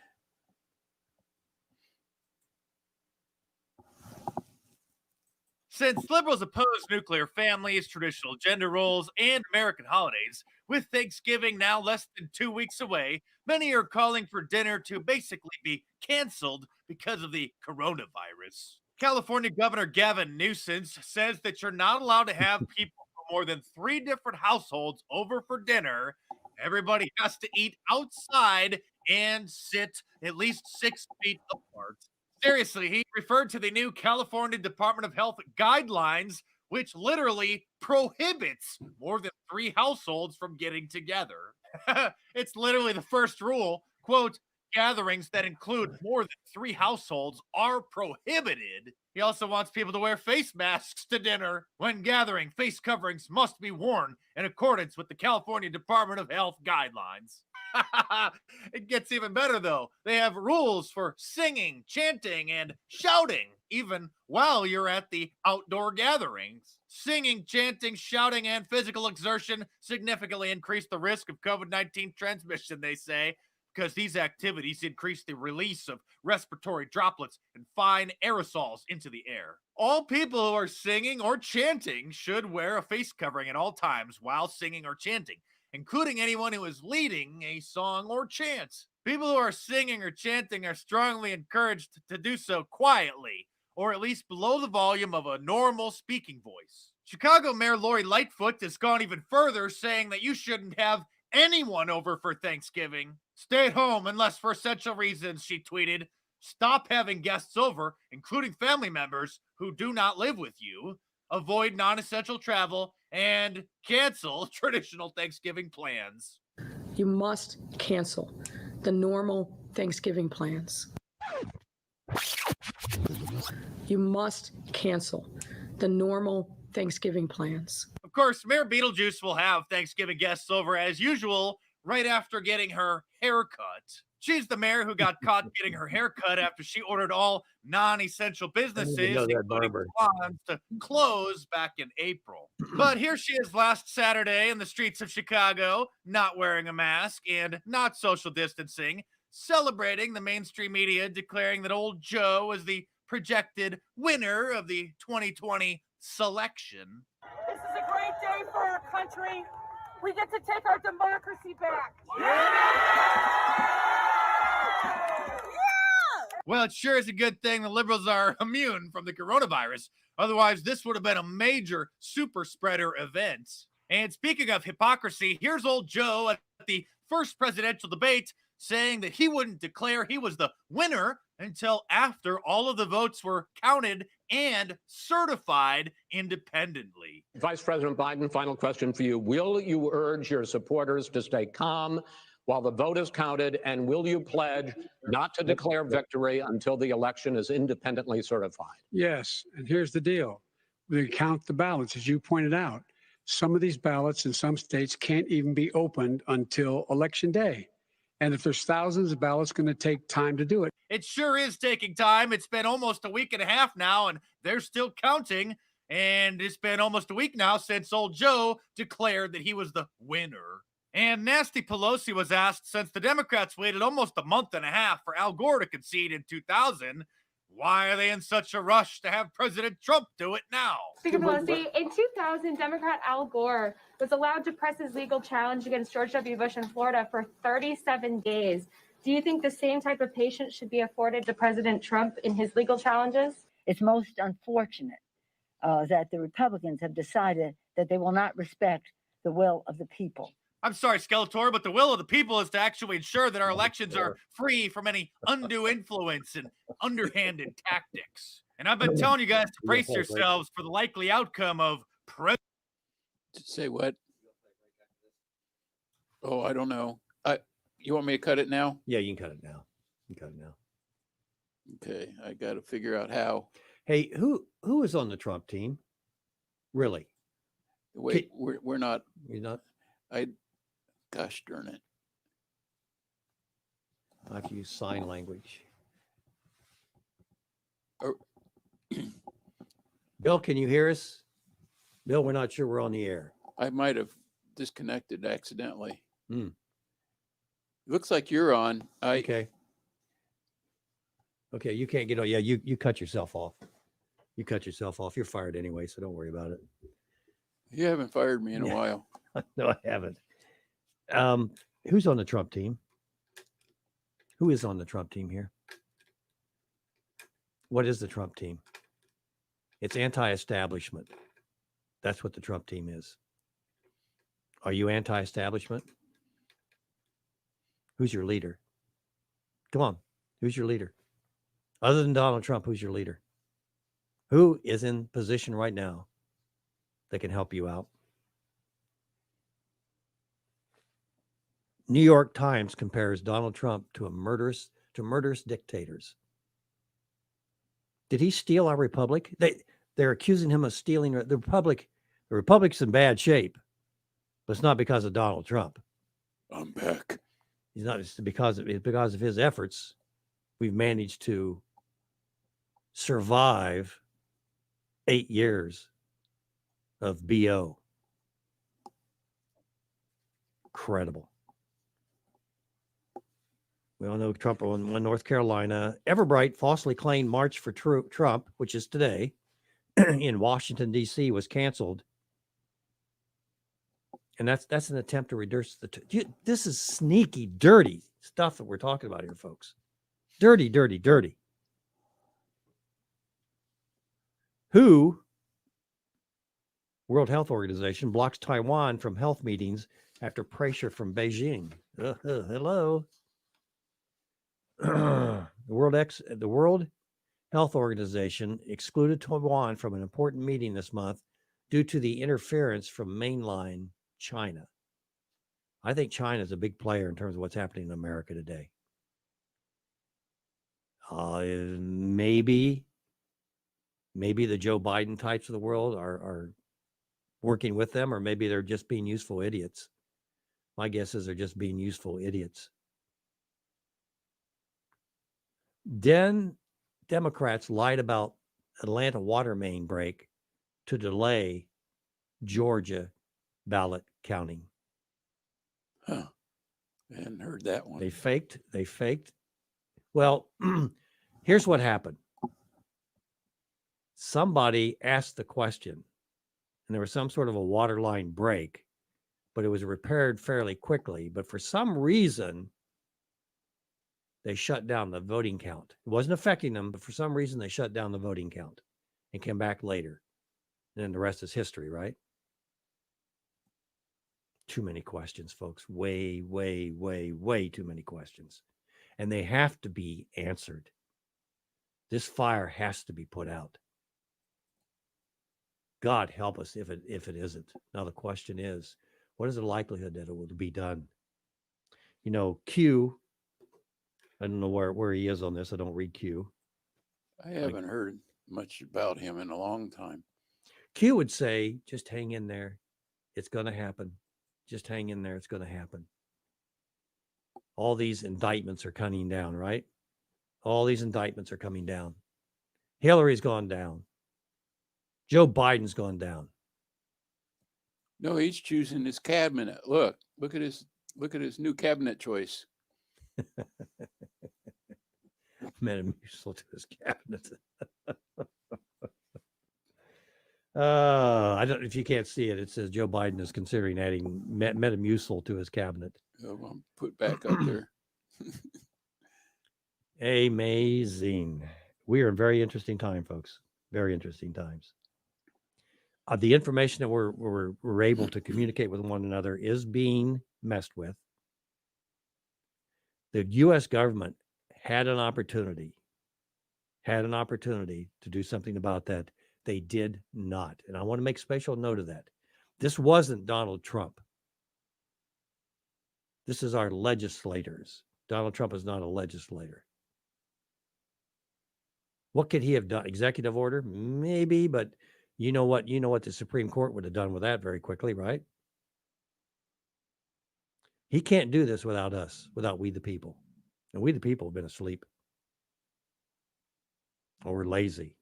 Since liberals oppose nuclear families, traditional gender roles, and American holidays, with Thanksgiving now less than 2 weeks away, many are calling for dinner to basically be canceled because of the coronavirus. California Governor Gavin Newsom says that you're not allowed to have people from more than 3 different households over for dinner. Everybody has to eat outside and sit at least 6 feet apart. Seriously, he referred to the new California Department of Health guidelines, which literally prohibits more than 3 households from getting together. It's literally the first rule. Quote, gatherings that include more than 3 households are prohibited. He also wants people to wear face masks to dinner. When gathering, face coverings must be worn in accordance with the California Department of Health guidelines. It gets even better, though. They have rules for singing, chanting, and shouting, even while you're at the outdoor gatherings. Singing, chanting, shouting, and physical exertion significantly increase the risk of COVID-19 transmission, they say, because these activities increase the release of respiratory droplets and fine aerosols into the air. All people who are singing or chanting should wear a face covering at all times while singing or chanting, including anyone who is leading a song or chant. People who are singing or chanting are strongly encouraged to do so quietly, or at least below the volume of a normal speaking voice. Chicago Mayor Lori Lightfoot has gone even further, saying that you shouldn't have anyone over for Thanksgiving. Stay at home unless for essential reasons, she tweeted. Stop having guests over, including family members who do not live with you. Avoid non-essential travel and cancel traditional Thanksgiving plans. You must cancel the normal Thanksgiving plans. You must cancel the normal Thanksgiving plans. Of course, Mayor Beetlejuice will have Thanksgiving guests over as usual right after getting her haircut. She's the mayor who got caught getting her haircut after she ordered all non-essential businesses, including salons, to close back in April. But here she is last Saturday in the streets of Chicago, not wearing a mask and not social distancing, celebrating the mainstream media declaring that old Joe was the projected winner of the 2020 selection. This is a great day for our country. We get to take our democracy back. Well, it sure is a good thing the liberals are immune from the coronavirus. Otherwise, this would have been a major super spreader event. And speaking of hypocrisy, here's old Joe at the first presidential debate saying that he wouldn't declare he was the winner until after all of the votes were counted and certified independently. Vice President Biden, final question for you. Will you urge your supporters to stay calm while the vote is counted, and will you pledge not to declare victory until the election is independently certified? Yes, and here's the deal. We count the ballots, as you pointed out. Some of these ballots in some states can't even be opened until Election Day. And if there's thousands of ballots, it's going to take time to do it. It sure is taking time. It's been almost a week and a half now, and they're still counting. And it's been almost a week now since old Joe declared that he was the winner. And Nasty Pelosi was asked, since the Democrats waited almost a month and a half for Al Gore to concede in 2000, why are they in such a rush to have President Trump do it now? Speaker Pelosi, in 2000, Democrat Al Gore was allowed to press his legal challenge against George W. Bush in Florida for 37 days. Do you think the same type of patience should be afforded to President Trump in his legal challenges? It's most unfortunate that the Republicans have decided that they will not respect the will of the people. I'm sorry, Skeletor, but the will of the people is to actually ensure that our elections are free from any undue influence and underhanded tactics. And I've been telling you guys to brace yourselves for the likely outcome of Say what? Oh, I don't know. You want me to cut it now? Yeah, you can cut it now. You can cut it now. Okay, I got to figure out how. Hey, who is on the Trump team? Really? Wait, we're not. You're not? Gosh darn it. I have to use sign language. Bill, can you hear us? Bill, we're not sure we're on the air. I might have disconnected accidentally. Hmm. Looks like you're on. Okay. Okay, you can't get on. Yeah, you cut yourself off. You cut yourself off. You're fired anyway, so don't worry about it. You haven't fired me in a while. No, I haven't. Who's on the Trump team? Who is on the Trump team here? What is the Trump team? It's anti-establishment. That's what the Trump team is. Are you anti-establishment? Who's your leader? Come on. Who's your leader? Other than Donald Trump, who's your leader? Who is in position right now that can help you out? New York Times compares Donald Trump to murderous dictators. Did he steal our republic? They're accusing him of stealing the republic. The republic's in bad shape, but it's not because of Donald Trump. I'm back. It's because of his efforts. We've managed to survive 8 years of BO. Incredible. We all know Trump won North Carolina. Everbright falsely claimed March for Trump, which is today, in Washington, D.C., was canceled. And that's an attempt to reduce this is sneaky, dirty stuff that we're talking about here, folks. Dirty, dirty, dirty. WHO, World Health Organization, blocks Taiwan from health meetings after pressure from Beijing. Hello. The World Health Organization excluded Taiwan from an important meeting this month due to the interference from mainline China. I think China is a big player in terms of what's happening in America today. Maybe the Joe Biden types of the world are working with them, or maybe they're just being useful idiots. My guess is they're just being useful idiots. Democrats lied about Atlanta water main break to delay Georgia ballot counting. Huh. I hadn't heard that one. They faked. Well, here's what happened. Somebody asked the question, and there was some sort of a water line break, but it was repaired fairly quickly. But for some reason, they shut down the voting count. It wasn't affecting them, but for some reason, they shut down the voting count and came back later. And then the rest is history, right? Too many questions, folks. Way, way, way, way too many questions. And they have to be answered. This fire has to be put out. God help us if it isn't. Now the question is, what is the likelihood that it will be done? You know, Q, I don't know where he is on this. I don't read Q. I haven't heard much about him in a long time. Q would say, just hang in there. It's going to happen. Just hang in there. It's going to happen. All these indictments are coming down, right? All these indictments are coming down. Hillary's gone down. Joe Biden's gone down. No, he's choosing his cabinet. Look at his new cabinet choice. Metamucil to his cabinet. I don't. If you can't see it, it says Joe Biden is considering adding Metamucil to his cabinet. I'll put back up there. Amazing. We are in very interesting time, folks. Very interesting times. The information that we're able to communicate with one another is being messed with. The U.S. government had an opportunity to do something about that. They did not. And I want to make special note of that. This wasn't Donald Trump. This is our legislators. Donald Trump is not a legislator. What could he have done? Executive order? Maybe, but you know what the Supreme Court would have done with that very quickly, right? He can't do this without us, without we the people. And we the people have been asleep. Or we're lazy.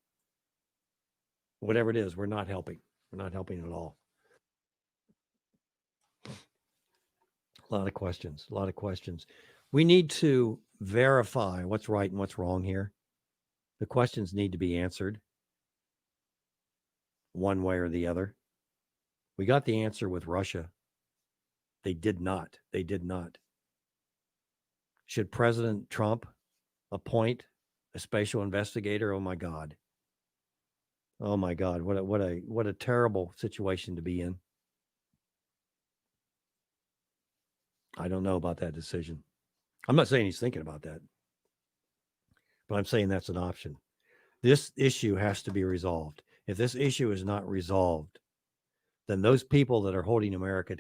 Whatever it is, we're not helping. We're not helping at all. A lot of questions. We need to verify what's right and what's wrong here. The questions need to be answered one way or the other. We got the answer with Russia. They did not. Should President Trump appoint a special investigator? Oh my God. What a terrible situation to be in. I don't know about that decision. I'm not saying he's thinking about that, but I'm saying that's an option. This issue has to be resolved. If this issue is not resolved, then those people that are holding America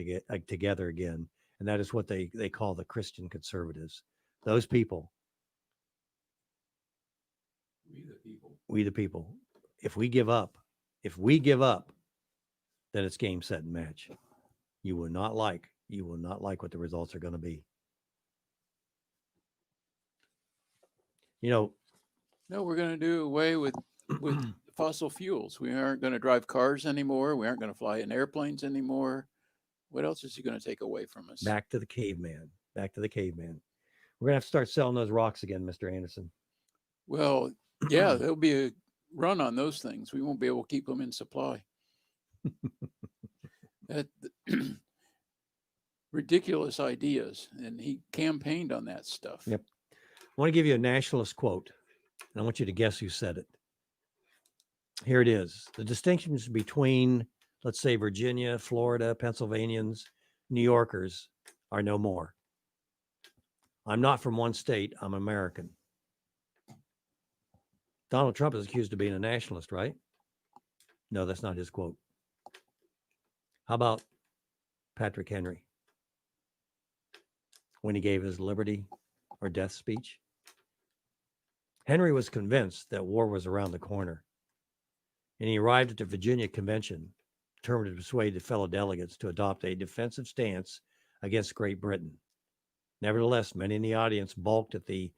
together again, And that is what they call the Christian conservatives. Those people. We the people. If we give up, then it's game, set, and match. You will not like what the results are going to be. You know, No, we're going to do away with fossil fuels. We aren't going to drive cars anymore. We aren't going to fly in airplanes anymore. What else is he going to take away from us? back to the caveman. Back to the caveman. We're going to have to start selling those rocks again, Mr. Anderson. Well, yeah, there'll be a run on those things. We won't be able to keep them in supply. That ridiculous ideas, and he campaigned on that stuff. Yep. I want to give you a nationalist quote, and I want you to guess who said it. Here it is. The distinctions between, let's say, Virginia, Florida, Pennsylvanians, New Yorkers are no more. I'm not from one state. I'm American. Donald Trump is accused of being a nationalist, right? No, that's not his quote. How about Patrick Henry when he gave his liberty or death speech? Henry was convinced that war was around the corner, and he arrived at the Virginia Convention, determined to persuade the fellow delegates to adopt a defensive stance against Great Britain. Nevertheless, many in the audience balked at the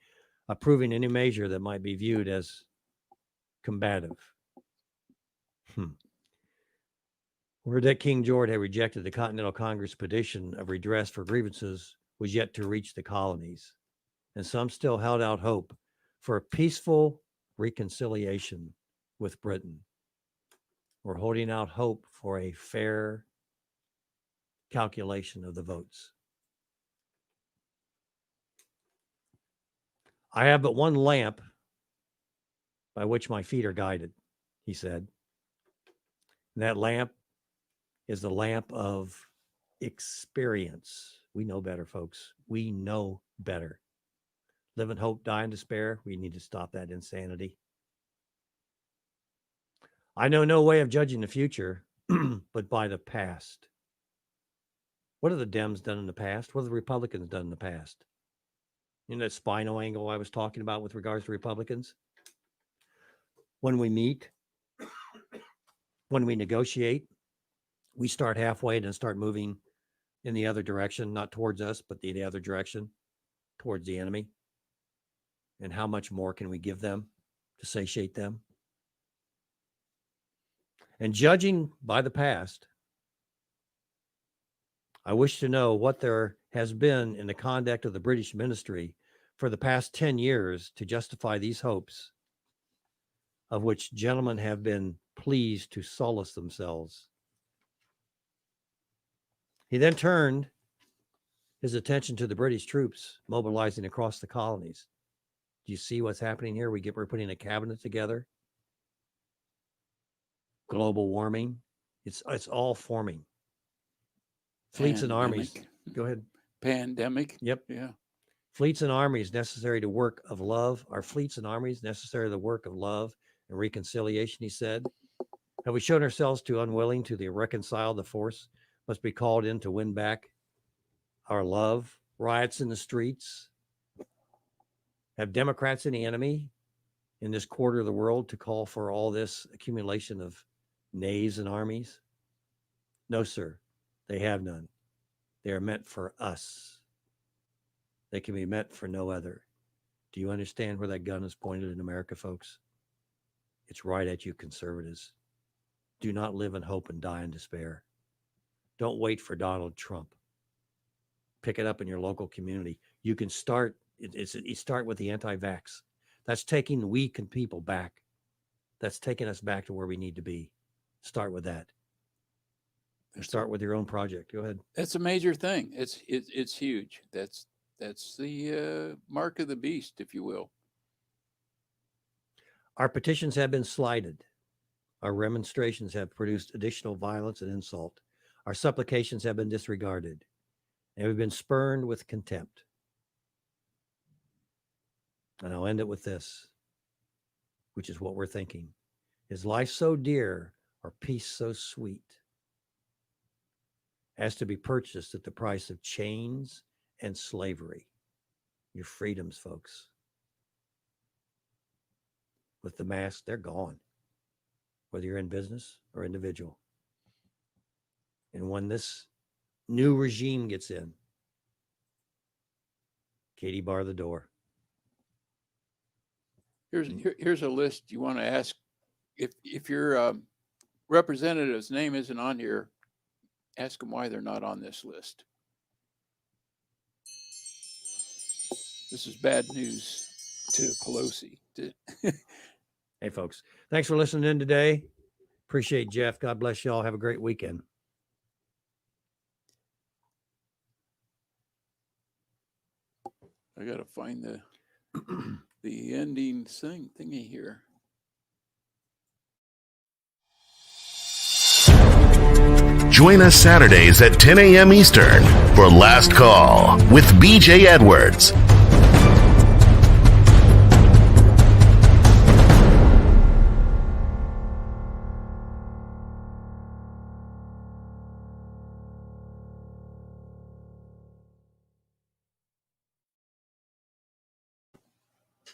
approving any measure that might be viewed as combative. Where that King George had rejected the Continental Congress petition of redress for grievances was yet to reach the colonies, and some still held out hope for a peaceful reconciliation with Britain. We're holding out hope for a fair calculation of the votes. I have but one lamp by which my feet are guided, he said. And that lamp is the lamp of experience. We know better, folks. We know better. Live in hope, die in despair. We need to stop that insanity. I know no way of judging the future, but by the past. What have the Dems done in the past? What have the Republicans done in the past? You know that spinal angle I was talking about with regards to Republicans? When we meet, when we negotiate, we start halfway and then start moving in the other direction, not towards us, but the other direction, towards the enemy. And how much more can we give them to satiate them? And judging by the past, I wish to know what there has been in the conduct of the British ministry for the past 10 years to justify these hopes, of which gentlemen have been pleased to solace themselves. He then turned his attention to the British troops mobilizing across the colonies. Do you see what's happening here? We're putting a cabinet together. Global warming. It's all forming. Fleets and armies. Go ahead. Pandemic. Yep. Yeah. Fleets and armies necessary to work of love. Are fleets and armies necessary to the work of love and reconciliation, he said. Have we shown ourselves too unwilling to reconcile? The force must be called in to win back our love. Riots in the streets. Have Democrats any enemy in this quarter of the world to call for all this accumulation of knaves and armies? No, sir. They have none. They are meant for us. They can be meant for no other. Do you understand where that gun is pointed in America, folks? It's right at you, conservatives. Do not live in hope and die in despair. Don't wait for Donald Trump. Pick it up in your local community. You can start. You start with the anti-vax. That's taking the weak and people back. That's taking us back to where we need to be. Start with that. Start with your own project. Go ahead. That's a major thing. It's huge. That's the mark of the beast, if you will. Our petitions have been slighted. Our remonstrations have produced additional violence and insult. Our supplications have been disregarded, and we've been spurned with contempt. And I'll end it with this, which is what we're thinking. Is life so dear or peace so sweet has to be purchased at the price of chains and slavery. Your freedoms, folks. With the mask, they're gone, whether you're in business or individual. And when this new regime gets in, Katie, bar the door. Here's a list you want to ask. If your representative's name isn't on here, ask them why they're not on this list. This is bad news to Pelosi. Hey, folks, thanks for listening in today. Appreciate Jeff. God bless y'all. Have a great weekend. I got to find the ending thingy here. Join us Saturdays at 10 a.m. Eastern for Last Call with BJ Edwards.